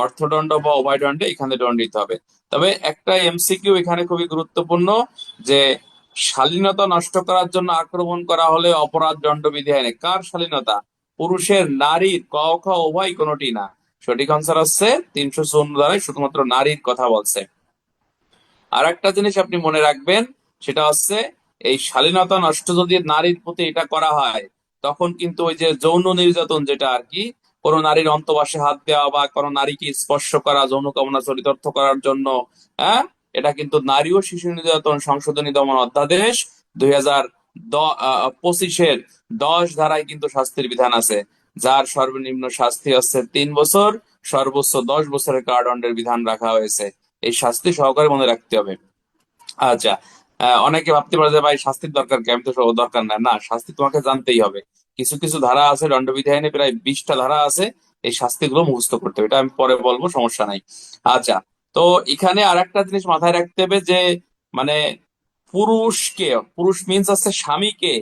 অর্থদণ্ড বা উভয় দণ্ডে এখানে দণ্ডিত হবে। তবে একটা এমসিকিউ এখানে খুবই গুরুত্বপূর্ণ, যে শালীনতা নষ্ট করার জন্য আক্রমণ করা হলে অপরাধ দণ্ডবিধি আইনে কার শালীনতা, পুরুষের নারীর, ক খ উভয় কোনটি না। সঠিক আনসার হচ্ছে 354 ধারায় শুধুমাত্র নারীর কথা বলছে। আর একটা জিনিস আপনি মনে রাখবেন, সেটা হচ্ছে এই শালীনতা নষ্ট যদি নারীর প্রতি এটা করা হয়, তখন কিন্তু ওই যে যৌন নির্যাতন যেটা আর কি, কোনো নারীর অন্তঃবাসে হাত দেওয়া বা কোনো নারীকে স্পর্শ করা যৌন কামনা চরিতার্থ করার জন্য, হ্যাঁ, এটা কিন্তু নারী ও শিশু নির্যাতন সংশোধনী দমন অধ্যাদেশ 2025-এর 10 ধারায় কিন্তু শাস্তির বিধান আছে, যার সর্বনিম্ন শাস্তি হচ্ছে 3 বছর, সর্বোচ্চ 10 বছরের কারাদণ্ডের বিধান রাখা হয়েছে। এই শাস্তি সহকারে মনে রাখতে হবে। আচ্ছা, অনেকে ভাবতে পারে যে ভাই শাস্তির দরকার কি, আমি তো সব দরকার নাই। না, শাস্তি তোমাকে জানতেই হবে। কিছু কিছু ধারা আছে দণ্ডবিধি আইনে, প্রায় 20টা ধারা আছে, এই শাস্তিগুলো মুখস্থ করতে হবে, এটা আমি পরে বলবো, সমস্যা নাই। আচ্ছা, তো এখানে আর একটা জিনিস মাথায় রাখতে হবে যে মানে পুরুষকে, পুরুষ মিন্স আছে স্বামীকে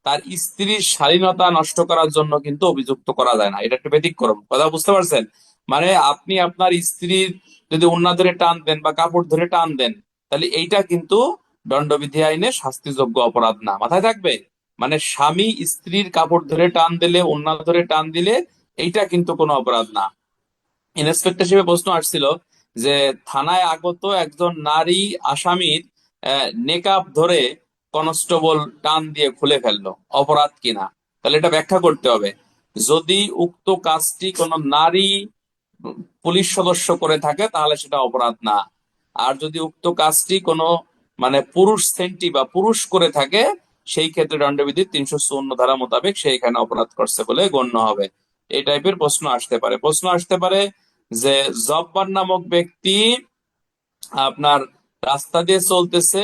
তার স্ত্রীর শালীনতা নষ্ট করার জন্য কিন্তু অভিযুক্ত করা যায় না, এটা একটা ব্যতিক্রম, কথা বুঝতে পারছেন? মানে আপনি আপনার স্ত্রীর যদি ওড়না ধরে টান দেন বা কাপড় ধরে টান দেন, তাহলে এইটা কিন্তু দণ্ডবিধি আইনে শাস্তিযোগ্য অপরাধ না, মাথায় থাকবে। মানে স্বামী স্ত্রীর কাপড় ধরে টান দিলে, ওড়না ধরে টান দিলে, এইটা কিন্তু কোনো অপরাধ না। ইন্সপেক্টর হিসেবে প্রশ্ন আসছিল যে থানায় আগত একজন নারী আসামির নেকাব ধরে কনস্টেবল টান দিয়ে খুলে ফেললো, অপরাধ কিনা? তাহলে এটা ব্যাখ্যা করতে হবে। যদি উক্ত কাজটি কোনো নারী পুলিশ সদস্য করে থাকে তাহলে সেটা অপরাধ না। আর যদি উক্ত কাজটি কোনো মানে পুরুষ সেন্টি বা পুরুষ করে থাকে, সেই ক্ষেত্রে দণ্ডবিধির 354 ধারা মোতাবেক সে এখানে অপরাধ করছে বলে গণ্য হবে। এই টাইপের প্রশ্ন আসতে পারে। প্রশ্ন আসতে পারে যে জব্বার নামক ব্যক্তি আপনার রাস্তা দিয়ে চলতেছে,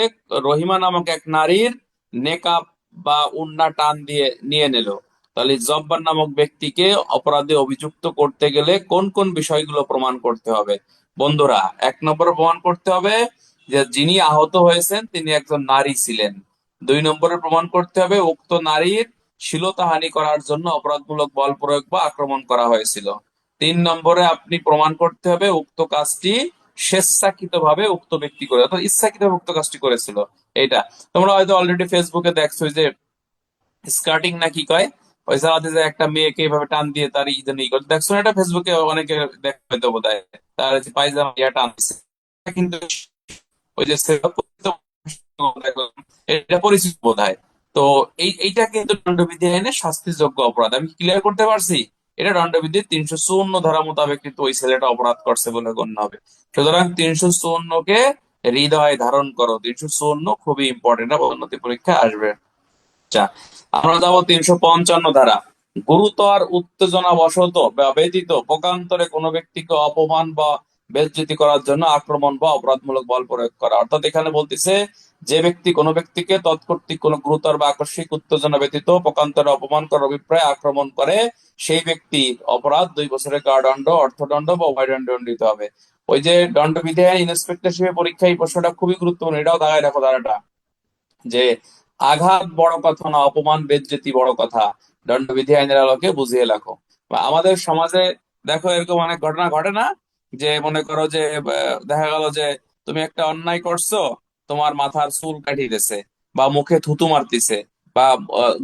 রহিমা নামক এক নারীর নেকাব বা উন্না টান দিয়ে নিয়ে নিল। তাহলে জব্বার নামক ব্যক্তিকে অপরাধে অভিযুক্ত করতে গেলে কোন কোন বিষয়গুলো প্রমাণ করতে হবে? বন্ধুরা, 1 নম্বরে প্রমাণ করতে হবে যে যিনি আহত হয়েছেন তিনি একজন নারী ছিলেন। 2 নম্বরে প্রমাণ করতে হবে উক্ত নারীর শ্লীলতাহানি করার জন্য অপরাধমূলক বল প্রয়োগ বা আক্রমণ করা হয়েছিল। 3 নম্বরে আপনি প্রমাণ করতে হবে উক্ত কাজটি স্বেচ্ছাকৃতভাবে উক্ত ব্যক্তি করে, অর্থাৎ ইচ্ছাকৃতভাবে উক্ত কাজটি করেছিল। এইটা তোমরা হয়তো অলরেডি ফেসবুকে দেখছো যে স্কার্টিং না কি কয়, ওই জায়গাতে যে একটা মেয়েকে এইভাবে টান দিয়ে তার ইজন ই করে, দেখছো না? এটা ফেসবুকে অনেকে দেখতে হয়তো বোধহয়, তার যে পায়জামা ইয়া টান দিছে, এটা কিন্তু ওই যে এটা পরিচিত বোধহয়। তো এইটা কিন্তু দণ্ডবিধি আইনে শাস্তিযোগ্য অপরাধ। আমি ক্লিয়ার করতে পারছি? এটা দণ্ডবিধির 354 ধারা মোতাবেক কিন্তু ওই ছেলেটা অপরাধ করছে বলে গণ্য হবে। সুতরাং 354-কে হৃদয়ে ধারণ করো, 354 খুবই ইম্পর্টেন্ট, পদোন্নতি পরীক্ষা আসবে। আচ্ছা, আমরা যাবো 355 ধারা। গুরুতর উত্তেজনা বশত বা ব্যতীত পক্ষান্তরে কোনো ব্যক্তিকে অপমান বা বেইজ্জতি করার জন্য আক্রমণ বা অপরাধমূলক বল প্রয়োগ করা। অর্থাৎ এখানে বলতেছে যে ব্যক্তি কোনো ব্যক্তিকে তৎকর্তৃক কোনো গুরুতর বা আকস্মিক উত্তেজনা ব্যতীত পক্ষান্তরে অপমান করার অভিপ্রায় আক্রমণ করে, সেই ব্যক্তির অপরাধ 2 বছরের কারাদণ্ড, অর্থদণ্ড বা উভয় দণ্ডে দণ্ডিত হবে। ওই যে দণ্ডবিধি আইন ইন্সপেক্টর হিসেবে পরীক্ষা, এই প্রশ্নটা খুবই গুরুত্বপূর্ণ, এটাও দাগায় রাখো ধারাটা, যে আঘাত বড় কথা না, অপমান বেজ্জতি বড় কথা, দণ্ডবিধি আইনের আলোকে বুঝিয়ে রাখো। বা আমাদের সমাজে দেখো এরকম অনেক ঘটনা ঘটে না, যে মনে করো যে দেখা গেল যে তুমি একটা অন্যায় করছো, তোমার মাথার চুল কাটিয়ে দিছে, বা মুখে থুতু মারতিছে, বা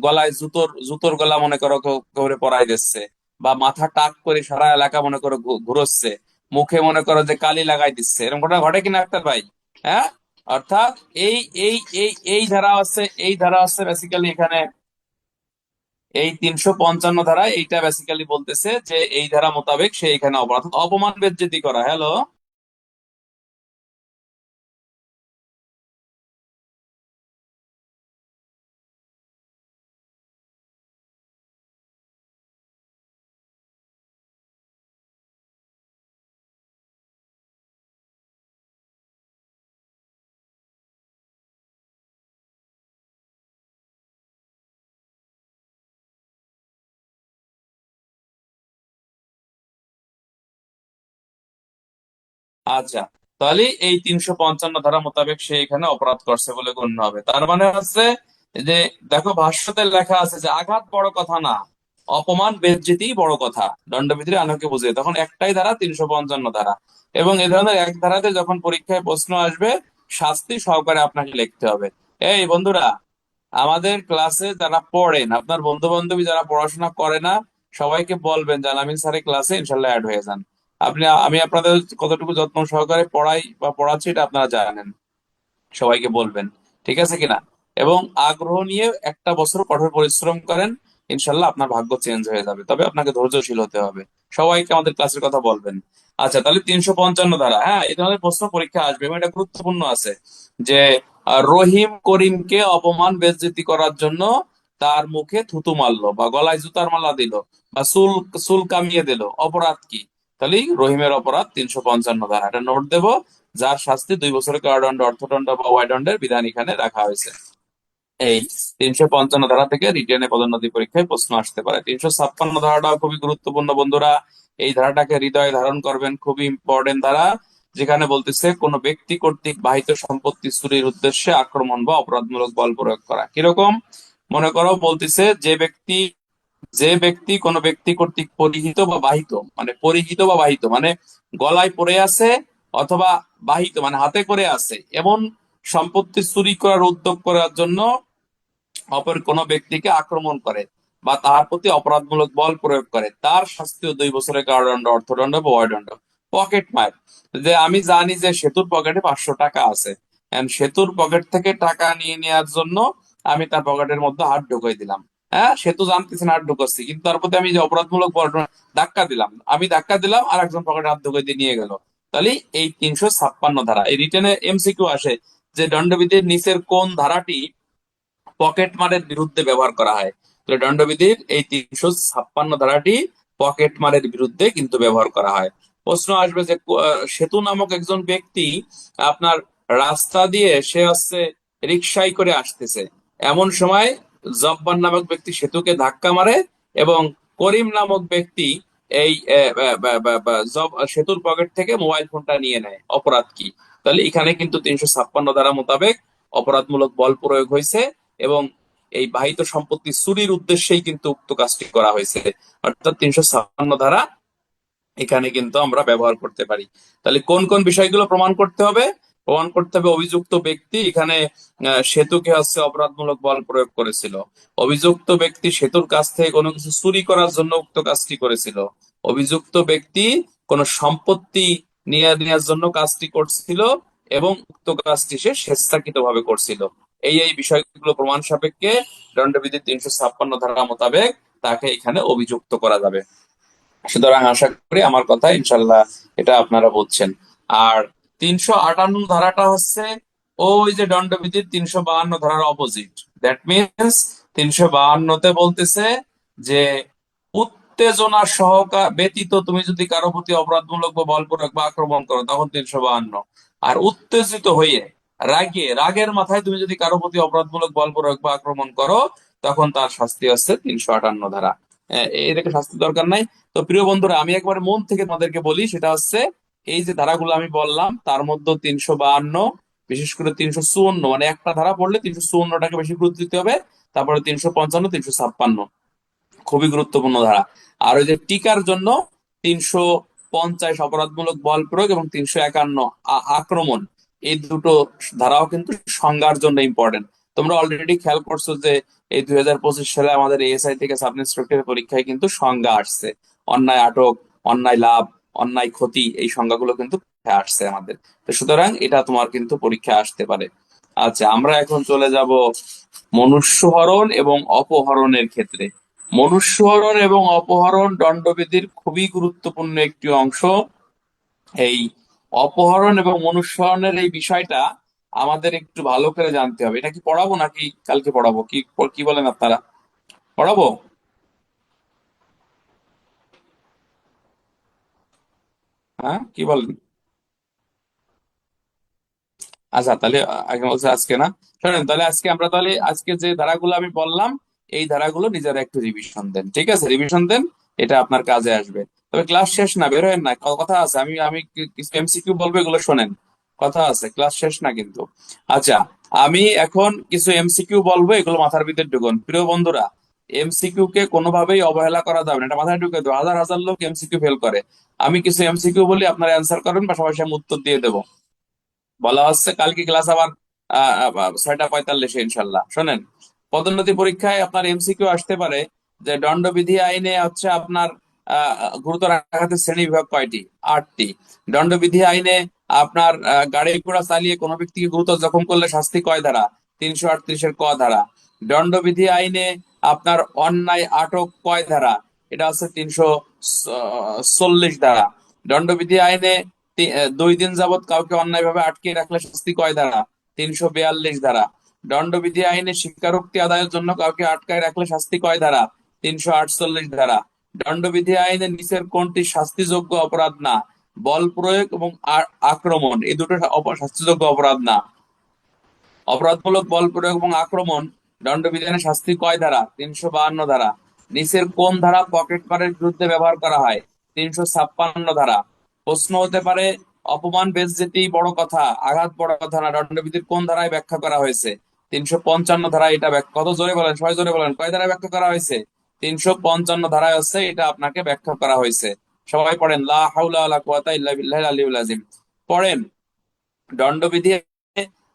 গলায় জুতোর জুতোর গলা মনে করো করে পরাই দিচ্ছে, বা মাথা টাক করে সারা এলাকা মনে করো ঘুরোচ্ছে, মুখে মনে করো যে কালি লাগাই দিচ্ছে, এরকম ঘটনা ঘটে কিনা একটা ভাই? হ্যাঁ, অর্থাৎ এই এই এই এই ধারা আছে, এই ধারা আছে বেসিক্যালি এখানে, এই 355 ধারা এইটা বেসিক্যালি বলতেছে যে এই ধারা মোতাবেক সে এখানে অপরাধ, অপমান বেজ্জতি করা। হ্যালো। আচ্ছা, তাহলে এই 355 ধারা মোতাবেক সে এখানে অপরাধ করছে বলে গণ্য হবে। তার মানে হচ্ছে যে, দেখো ভাষ্যতে লেখা আছে যে আঘাত বড় কথা না, অপমান বেজ্জতি বড় কথা, দণ্ডবিধির আলোকে বুঝে, তখন একটাই ধারা 355 ধারা। এবং এ ধরনের এক ধারাতে যখন পরীক্ষায় প্রশ্ন আসবে, শাস্তি সহকারে আপনাকে লিখতে হবে। এই বন্ধুরা, আমাদের ক্লাসে যারা পড়েন, আপনার বন্ধু বান্ধবী যারা পড়াশোনা করে না, সবাইকে বলবেন যে আলামিন স্যারের ক্লাসে ইনশাল্লাহ অ্যাড হয়ে যান। আমি আপনাদের কতটুকু যত্ন সহকারে পড়াই বা পড়াচ্ছি এটা আপনারা জানেন, সবাইকে বলবেন, ঠিক আছে কিনা? এবং আগ্রহ নিয়ে একটা বছর কঠোর পরিশ্রম করেন, ইনশাল্লাহ আপনার ভাগ্য চেঞ্জ হয়ে যাবে। তবে আপনাকে ধৈর্যশীল হতে হবে। সবাইকে আমাদের ক্লাসের কথা বলবেন। আচ্ছা, তাহলে 355 ধারা, হ্যাঁ, এই ধরনের প্রশ্ন পরীক্ষা আসবে এবং এটা গুরুত্বপূর্ণ আছে যে রহিম করিমকে অপমান বেইজ্জতি করার জন্য তার মুখে থুতু মারলো বা গলায় জুতার মালা দিল বা চুল চুল কামিয়ে দিল, অপরাধ কি? তাহলে রহিমের অপরাধ 355 ধারা, এটা নোট দেব, যার শাস্তি 2 বছরের কারাদণ্ড, অর্থদণ্ড বা ওয়াইদণ্ডের বিধান এখানে রাখা হয়েছে। এই 355 ধারা থেকে রিটেনে পদোন্নতি পরীক্ষায় প্রশ্ন আসতে পারে। 356 ধারাটাও খুবই গুরুত্বপূর্ণ বন্ধুরা, এই ধারাটাকে হৃদয়ে ধারণ করবেন, খুবই ইম্পর্টেন্ট ধারা। যেখানে বলতেছে কোন ব্যক্তি কর্তৃক বাহিত সম্পত্তি চুরির উদ্দেশ্যে আক্রমণ বা অপরাধমূলক বল প্রয়োগ করা। কিরকম? মনে করো বলতেছে যে ব্যক্তি কোনো ব্যক্তি কর্তৃক পরিহিত বা বাহিত, মানে পরিহিত বা বাহিত মানে গলায় পড়ে আছে, অথবা বাহিত মানে হাতে করে আছে, এমন সম্পত্তি চুরি করার উদ্যোগ করার জন্য অপর কোনো ব্যক্তিকে আক্রমণ করে বা তার প্রতি অপরাধমূলক বল প্রয়োগ করে, তার শাস্তিও 2 বছরের কারাদণ্ড, অর্থদণ্ড বা অর্থদণ্ড। পকেট মার, যে আমি জানি যে সেতুর পকেটে 500 টাকা আছে, and সেতুর পকেট থেকে টাকা নিয়ে নেওয়ার জন্য আমি তার পকেটের মধ্যে হাত ঢুকিয়ে দিলাম। হ্যাঁ, সেতু জানতেছি না হাত ঢুকাচ্ছি, কিন্তু তার প্রতি আমি যে অপরাধমূলক বল ধাক্কা দিলাম আর একজন পকেটে হাত ঢুকিয়ে দিয়ে নিয়ে গেল। তাহলে এই 356 ধারা, এই রিটেনে এমসিকিউ আসে যে দণ্ডবিধির নিচের কোন ধারাটি পকেট মারের বিরুদ্ধে ব্যবহার করা হয়? তাহলে দণ্ডবিধির এই 356 ধারাটি পকেট মারের বিরুদ্ধে কিন্তু ব্যবহার করা হয়। প্রশ্ন আসবে যে সেতু নামক একজন ব্যক্তি আপনার রাস্তা দিয়ে সে হচ্ছে রিকশায় করে আসতেছে, এমন সময় জব্বার নামক ব্যক্তি সেতুকে ধাক্কা মারে এবং করিম নামক ব্যক্তি এই সেতুর পকেট থেকে মোবাইল ফোনটা নিয়ে নেয়, অপরাধ কি? তাহলে এখানে কিন্তু 356 ধারা মোতাবেক অপরাধমূলক বল প্রয়োগ হয়েছে এবং এই বাহিত সম্পত্তি চুরির উদ্দেশ্যেই কিন্তু উক্ত কাজটি করা হয়েছে। অর্থাৎ 356 ধারা এখানে কিন্তু আমরা ব্যবহার করতে পারি। তাহলে কোন কোন বিষয়গুলো প্রমাণ করতে হবে? প্রমাণ করতে হবে অভিযুক্ত ব্যক্তি এখানে সেতুকে হচ্ছে অপরাধমূলক বল প্রয়োগ করেছিল, অভিযুক্ত ব্যক্তি সেতুর কাছ থেকে কোনো কিছু চুরি করার জন্য উক্ত কাজটি করেছিল, অভিযুক্ত ব্যক্তি কোন সম্পত্তি নিয়ে নেওয়ার জন্য কাজটি করছিল এবং উক্ত কাজটি সে স্বেচ্ছাকৃতভাবে করছিল। এই বিষয়গুলো প্রমাণ সাপেক্ষে দণ্ডবিধির 356 ধারা মোতাবেক তাকে এখানে অভিযুক্ত করা যাবে। সুতরাং আশা করি আমার কথা ইনশাল্লাহ এটা আপনারা বুঝছেন। আর 358 ধারাটা হচ্ছে ওই যে দণ্ডবিধির 352 ধারার অপোজিট। দ্যাট মিনস 352-তে বলতেছে যে উত্তেজনা সহকার ব্যতীত তুমি যদি কারো প্রতি অপরাধমূলক বা বলপূর্বক বা আক্রমণ করো তখন 352। আর উত্তেজিত হয়ে রাগের মাথায় তুমি যদি কারো প্রতি অপরাধমূলক বলপূর্বক বা আক্রমণ করো তখন তার শাস্তি হচ্ছে 358 ধারা। এটাকে শাস্তি দরকার নাই। তো প্রিয় বন্ধুরা, আমি একবার মন থেকে তোমাদেরকে বলি, সেটা হচ্ছে এই যে ধারাগুলো আমি বললাম তার মধ্যে 352, বিশেষ করে 354, মানে একটা ধারা পড়লে 354টাকে বেশি গুরুত্ব দিতে হবে। তারপরে 355, 356 খুবই গুরুত্বপূর্ণ ধারা। আর ওই যে টিকার জন্য 350 অপরাধমূলক বল প্রয়োগ এবং 351 আক্রমণ, এই দুটো ধারাও কিন্তু সংজ্ঞার জন্য ইম্পর্টেন্ট। তোমরা অলরেডি খেয়াল করছো যে এই 2025 সালে আমাদের এএসআই থেকে সাব ইন্সপেক্টরের পরীক্ষায় কিন্তু সংজ্ঞা আসছে, অন্যায় আটক, অন্যায় লাভ, অন্যায় ক্ষতি, এই সংজ্ঞাগুলো কিন্তু আসছে আমাদের। তো সুতরাং এটা তোমার কিন্তু পরীক্ষায় আসতে পারে। আচ্ছা, আমরা এখন চলে যাব মনুষ্যহরণ এবং অপহরণের ক্ষেত্রে। মনুষ্যহরণ এবং অপহরণ দণ্ডবিধির খুবই গুরুত্বপূর্ণ একটি অংশ। এই অপহরণ এবং মনুষ্যহরণের এই বিষয়টা আমাদের একটু ভালো করে জানতে হবে। এটা কি পড়াবো নাকি কালকে পড়াবো? কি কি বলেন আপনারা, পড়াবো? হ্যাঁ, কি বলেন? আচ্ছা, তাহলে আগে বলছে আজকে না। শোনেন, তাহলে আজকে যে ধারাগুলো আমি বললাম এই ধারাগুলো নিজেরা একটু রিভিশন দেন, ঠিক আছে? রিভিশন দেন, এটা আপনার কাজে আসবে। তবে ক্লাস শেষ না, বের হয়েন না, কথা আছে। আমি আমি কিছু এমসিকিউ বলবো, এগুলো শোনেন, কথা আছে, ক্লাস শেষ না কিন্তু। আচ্ছা, আমি এখন কিছু এমসিকিউ বলবো, এগুলো মাথার ভিতরে ঢুকুন প্রিয় বন্ধুরা। এমসিকিউ কে কোনোভাবেই অবহেলা করা যাবে না, এটা মাথায় ঢুকে দেবো। হাজার হাজার লোক এমসিকিউ ফেল করে। আমি কিছু এমসিকিউ বলি, আপনারা অ্যান্সার করবেন, পাশাপাশি আমি উত্তর দিয়ে দেবো। বলা হচ্ছে কালকে ক্লাস আবার 6:45-এ ইনশাল্লাহ। শোনেন, পদোন্নতি পরীক্ষায় আপনার এমসিকিউ আসতে পারে যে দণ্ডবিধি আইনে হচ্ছে আপনার গুরুতর আঘাতের শ্রেণী বিভাগ কয়টি? 8টি। দণ্ডবিধি আইনে আপনার গাড়ি ঘোড়া চালিয়ে কোনো ব্যক্তিকে গুরুতর জখম করলে শাস্তি কয় ধারা? 338-এর ক ধারা। দণ্ডবিধি আইনে আপনার অন্যায় আটক কয় ধারা? এটা হচ্ছে 340 ধারা। দণ্ডবিধি আইনে 2 দিন যাবত কাউকে অন্যায়ভাবে আটকে রাখলে শাস্তি কয় ধারা? 342 ধারা। দণ্ডবিধি আইনে স্বীকারোক্তি আদায়ের জন্য কাউকে আটকায় রাখলে শাস্তি কয় ধারা? 348 ধারা। দণ্ডবিধি আইনে নিচের কোনটি শাস্তিযোগ্য অপরাধ না? বল প্রয়োগ এবং আক্রমণ, এই দুটো শাস্তিযোগ্য অপরাধ না। অপরাধমূলক বল প্রয়োগ এবং আক্রমণ দণ্ডবিধানে শাস্তি কয় ধারা? 352 ধারা। নিচের কোন ধারা পকেট মারের বিরুদ্ধে ব্যবহার করা হয়? 356 ধারা। প্রশ্ন হতে পারে, অপমান বেজ্জতি বড় কথা, আঘাত বড় কথা না, দণ্ডবিধির কোন ধারায় ব্যাখ্যা করা হয়েছে? 355 ধারায় এটা ব্যাখ্যা, কত জোরে বলেন, সবাই জোরে বলেন, কয় ধারায় ব্যাখ্যা করা হয়েছে? 355 ধারায় হচ্ছে এটা আপনাকে ব্যাখ্যা করা হয়েছে। সবাই পড়েন, লা হাওলা ওয়ালা কুওয়াতা ইল্লা বিল্লাহিল আলিয়্যিল আযীম। পড়েন। দণ্ডবিধি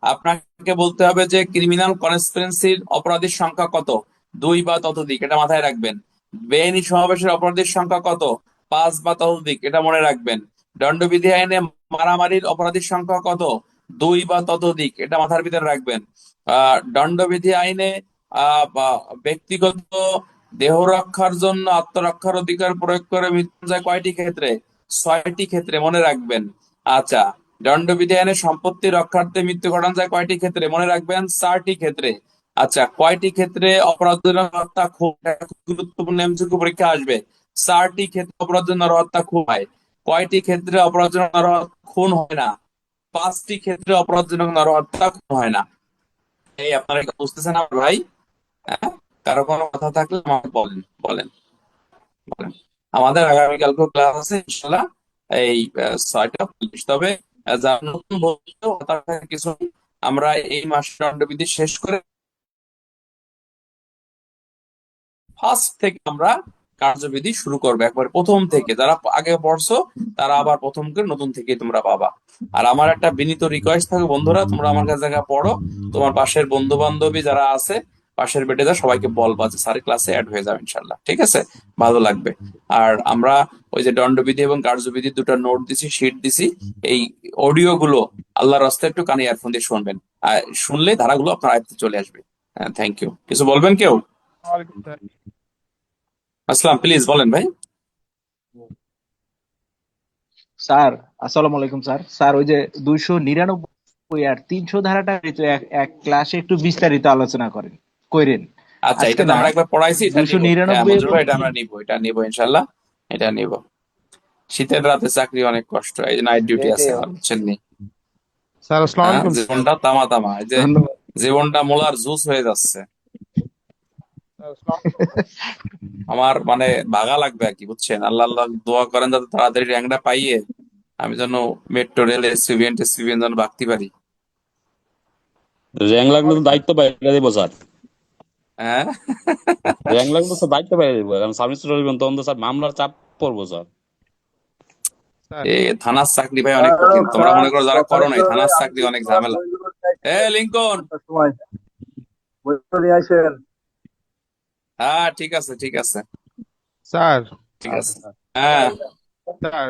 আপনাকে বলতে হবে যে ক্রিমিনাল কনস্পিরেন্সির অপরাধীর সংখ্যা কত? 2 বা ততোধিক, এটা মাথায় রাখবেন। বেআইনি সমাবেশের অপরাধীর সংখ্যা কত? 5 বা ততোধিক, এটা মনে রাখবেন। দণ্ডবিধি আইনে মারামারির অপরাধীর সংখ্যা কত? 2 বা ততোধিক, এটা মাথার ভিতরে রাখবেন। দণ্ডবিধি আইনে ব্যক্তিগত দেহ রক্ষার জন্য আত্মরক্ষার অধিকার প্রয়োগ করে মৃত্যু যায় কয়টি ক্ষেত্রে? 6টি ক্ষেত্রে, মনে রাখবেন। আচ্ছা, দণ্ডবিধি আইনে সম্পত্তি রক্ষার্থে মৃত্যু ঘটানো যায় কয়টি ক্ষেত্রে? মনে রাখবেন, 4টি ক্ষেত্রে। আচ্ছা, কয়টি ক্ষেত্রে অপরাধজনক হত্যা খুন? এটা খুব গুরুত্বপূর্ণ এমসিকিউ পরীক্ষা আসবে। 4টি ক্ষেত্রে অপরাধজনক নরহত্যা খুন হয়। কয়টি ক্ষেত্রে অপরাধজনক নরহত্যা খুন হয় না? 5টি ক্ষেত্রে অপরাধজনক নরহত্যা খুন হয় না। এই আপনারা এটা বুঝতেছেন আমার ভাই? হ্যাঁ? কারো কোনো কথা থাকলে আমাকে বলেন, বলেন, বলেন। আমাদের আগামীকালকে ক্লাস আছে ইনশাল্লাহ, এই 6:40। তবে যারা নতুন ভর্তি হতাশার কিছু নেই। আমরা এই মাসে দণ্ডবিধি শেষ করে ফার্স্ট থেকে আমরা কার্যবিধি শুরু করবো, একবার প্রথম থেকে। যারা আগে পড়ছো তারা আবার প্রথম করে নতুন থেকে তোমরা পাবা। আর আমার একটা বিনীত রিকোয়েস্ট থাকে বন্ধুরা, তোমরা আমার কাছে জায়গা পড়ো, তোমার পাশের বন্ধু বান্ধবী যারা আছে পাশের বেডে যা সবাইকে বলবা যে স্যারের ক্লাসে অ্যাড হয়ে যাবে ইনশাল্লাহ, ঠিক আছে? ভালো লাগবে। আর আমরা ওই যে দণ্ডবিধি এবং কার্যবিধি দুটো নোট দিছি, শিট দিছি, এই অডিও গুলো আল্লাহর রাস্তায় একটু কানে ইয়ারফোন দিয়ে শুনবেন। আর শুনলে ধারাগুলো আপনার আয়ত্তে চলে আসবে। হ্যাঁ, থ্যাংক ইউ। কিছু বলবেন কেউ? ওয়ালাইকুম আসসালাম। আসসালাম, প্লিজ বলেন ভাই। স্যার, আসসালামু আলাইকুম স্যার। স্যার, ওই যে 299 আর 300 ধারাটা একটু এক ক্লাসে একটু বিস্তারিত আলোচনা করেন আচ্ছা, এটা আজকে তো না। আমরা একবার পড়াইছি, এটা দুইশো নিব। হ্যাঁ নিরানব্বই মঞ্জুর এবং ভাই, এটা আমরা নিব, এটা নিব ইনশাল্লাহ, এটা নিব। শীতের রাতে চাকরি অনেক কষ্ট, এই যে নাইট ডিউটি আছে আমার, বুঝছেন নি? স্যার আসসালামু হ্যাঁ, আলাইকুম। জীবনটা তামা তামা, এই যে ধন্যবাদ। জীবনটা মোলার জুস হয়ে যাচ্ছে। স্যার, আসসালামু আমার মানে ভাগা লাগবে আর কি, বুঝছেন? আল্লাহ আল্লাহ দোয়া করেন যাতে তাড়াতাড়ি র্যাঙ্কটা পাইয়ে আমি যেন মেট্রো রেল এসপিবিএন যেন ভাগতে পারি। র্যাঙ্ক লাগলে তো আলাইকুম। দায়িত্ব বাইরে দিব স্যার। হ্যাঁ, র্যাঙ্ক লাগলে তো দায়িত্ব বাইরে দিব, কারণ সাব ইন্সপেক্টর হইবেন তখন তো স্যার মামলার চাপ পড়বো স্যার। স্যার এই থানার চাকরি ভাই অনেক কঠিন, তোমরা মনে করো যারা করো নাই, থানার চাকরি অনেক ঝামেলা। এ লিঙ্কন, সময় বইটা নিয়ে আসেন। হ্যাঁ ঠিক আছে, ঠিক আছে, স্যার ঠিক আছে। হ্যাঁ, স্যার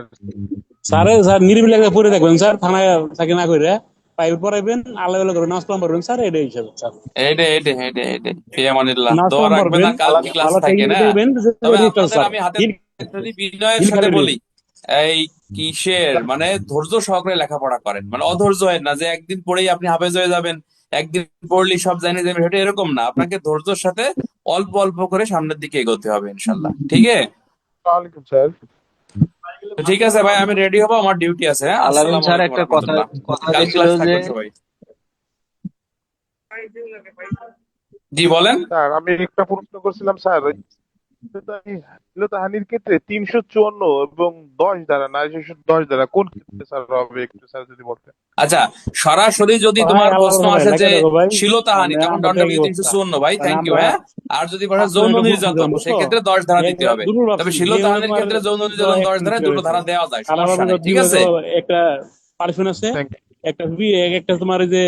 স্যারে স্যার নিরিবিলি একটা পড়ে থাকবেন স্যার, থানায় চাকরি না করে প্রাইভেট পড়াইবেন, আল্লাহ আল্লাহ করে নামাজ কালাম পড়বেন স্যার, এটাই হিসাবে স্যার। এইটে এইটে এইটে এইটে ফিয়ামানিল্লাহ, নামাজ দোয়া কালাম রাখবেন পড়বেন, না, কালকে ক্লাস ভালো থাকে চাকরি না। দেখবেন, তবে রেজিস্টার আপনাদের স্যার। আমি হাতে দিন যদি বিনয়ের দিন সাথে খালি বলি, এই কিসের মানে ধৈর্য সহকারে লেখাপড়া করেন, মানে অধৈর্য হয় না যে একদিন পড়েই আপনি হাফেজ হয়ে যাবেন, একদিন পড়লেই সব জানিয়ে যাবেন, সেটা এরকম না। আপনাকে ধৈর্যের সাথে অল্প অল্প করে সামনের দিকে এগোতে হবে ইনশাল্লাহ, ঠিক আছে? ওয়ালাইকুম স্যার। তো ঠিক আছে ভাই, আমি রেডি হবো, আমার ডিউটি আছে। হ্যাঁ, আলামিন আসসালামু স্যার, আলাইকুম একটা কথা রহমতুল্লাহ। কথা কাল ছিল ক্লাস যে থাকবেন সবাই। জি বলেন। স্যার আমি একটা প্রশ্ন করছিলাম স্যার, শ্লীলতাহানির ক্ষেত্রে 354 এবং 10 ধারা, নারী শোষণ 10 ধারা কোন ক্ষেত্রে স্যার হবে, একটু স্যার যদি বলতেন। আচ্ছা, সরাসরি যদি ভাই তোমার আল্লাহ প্রশ্ন ভাই আসে লেখা যে দেখো ভাই, শ্লীলতাহানি, মানে তখন আমরা তো একই দণ্ডবিধি অবস্থা। 354 ভাই, মানে থ্যাংক ইউ। আমরা হ্যাঁ, আর যদি বলে ছাত্র যৌন একটা ভুল নির্যাতন, বুঝলাম, বুঝছো? সেক্ষেত্রে 10 ধারা দিতে একবার হবে। দুটো তবে ভাবছি, যে হলো শ্লীলতাহানির তোমার ক্ষেত্রে যৌন দুটো নির্যাতন 10 অ্যাক্টিভিটি ধারায় দুটো রয়েছে, ধারা দেওয়া যায়, খারাপ সমস্যা ভাবে নাই, ঠিক দুটো আছে। একটা পারফিউম আছে, থ্যাংক একটা একটা তোমার ওই যে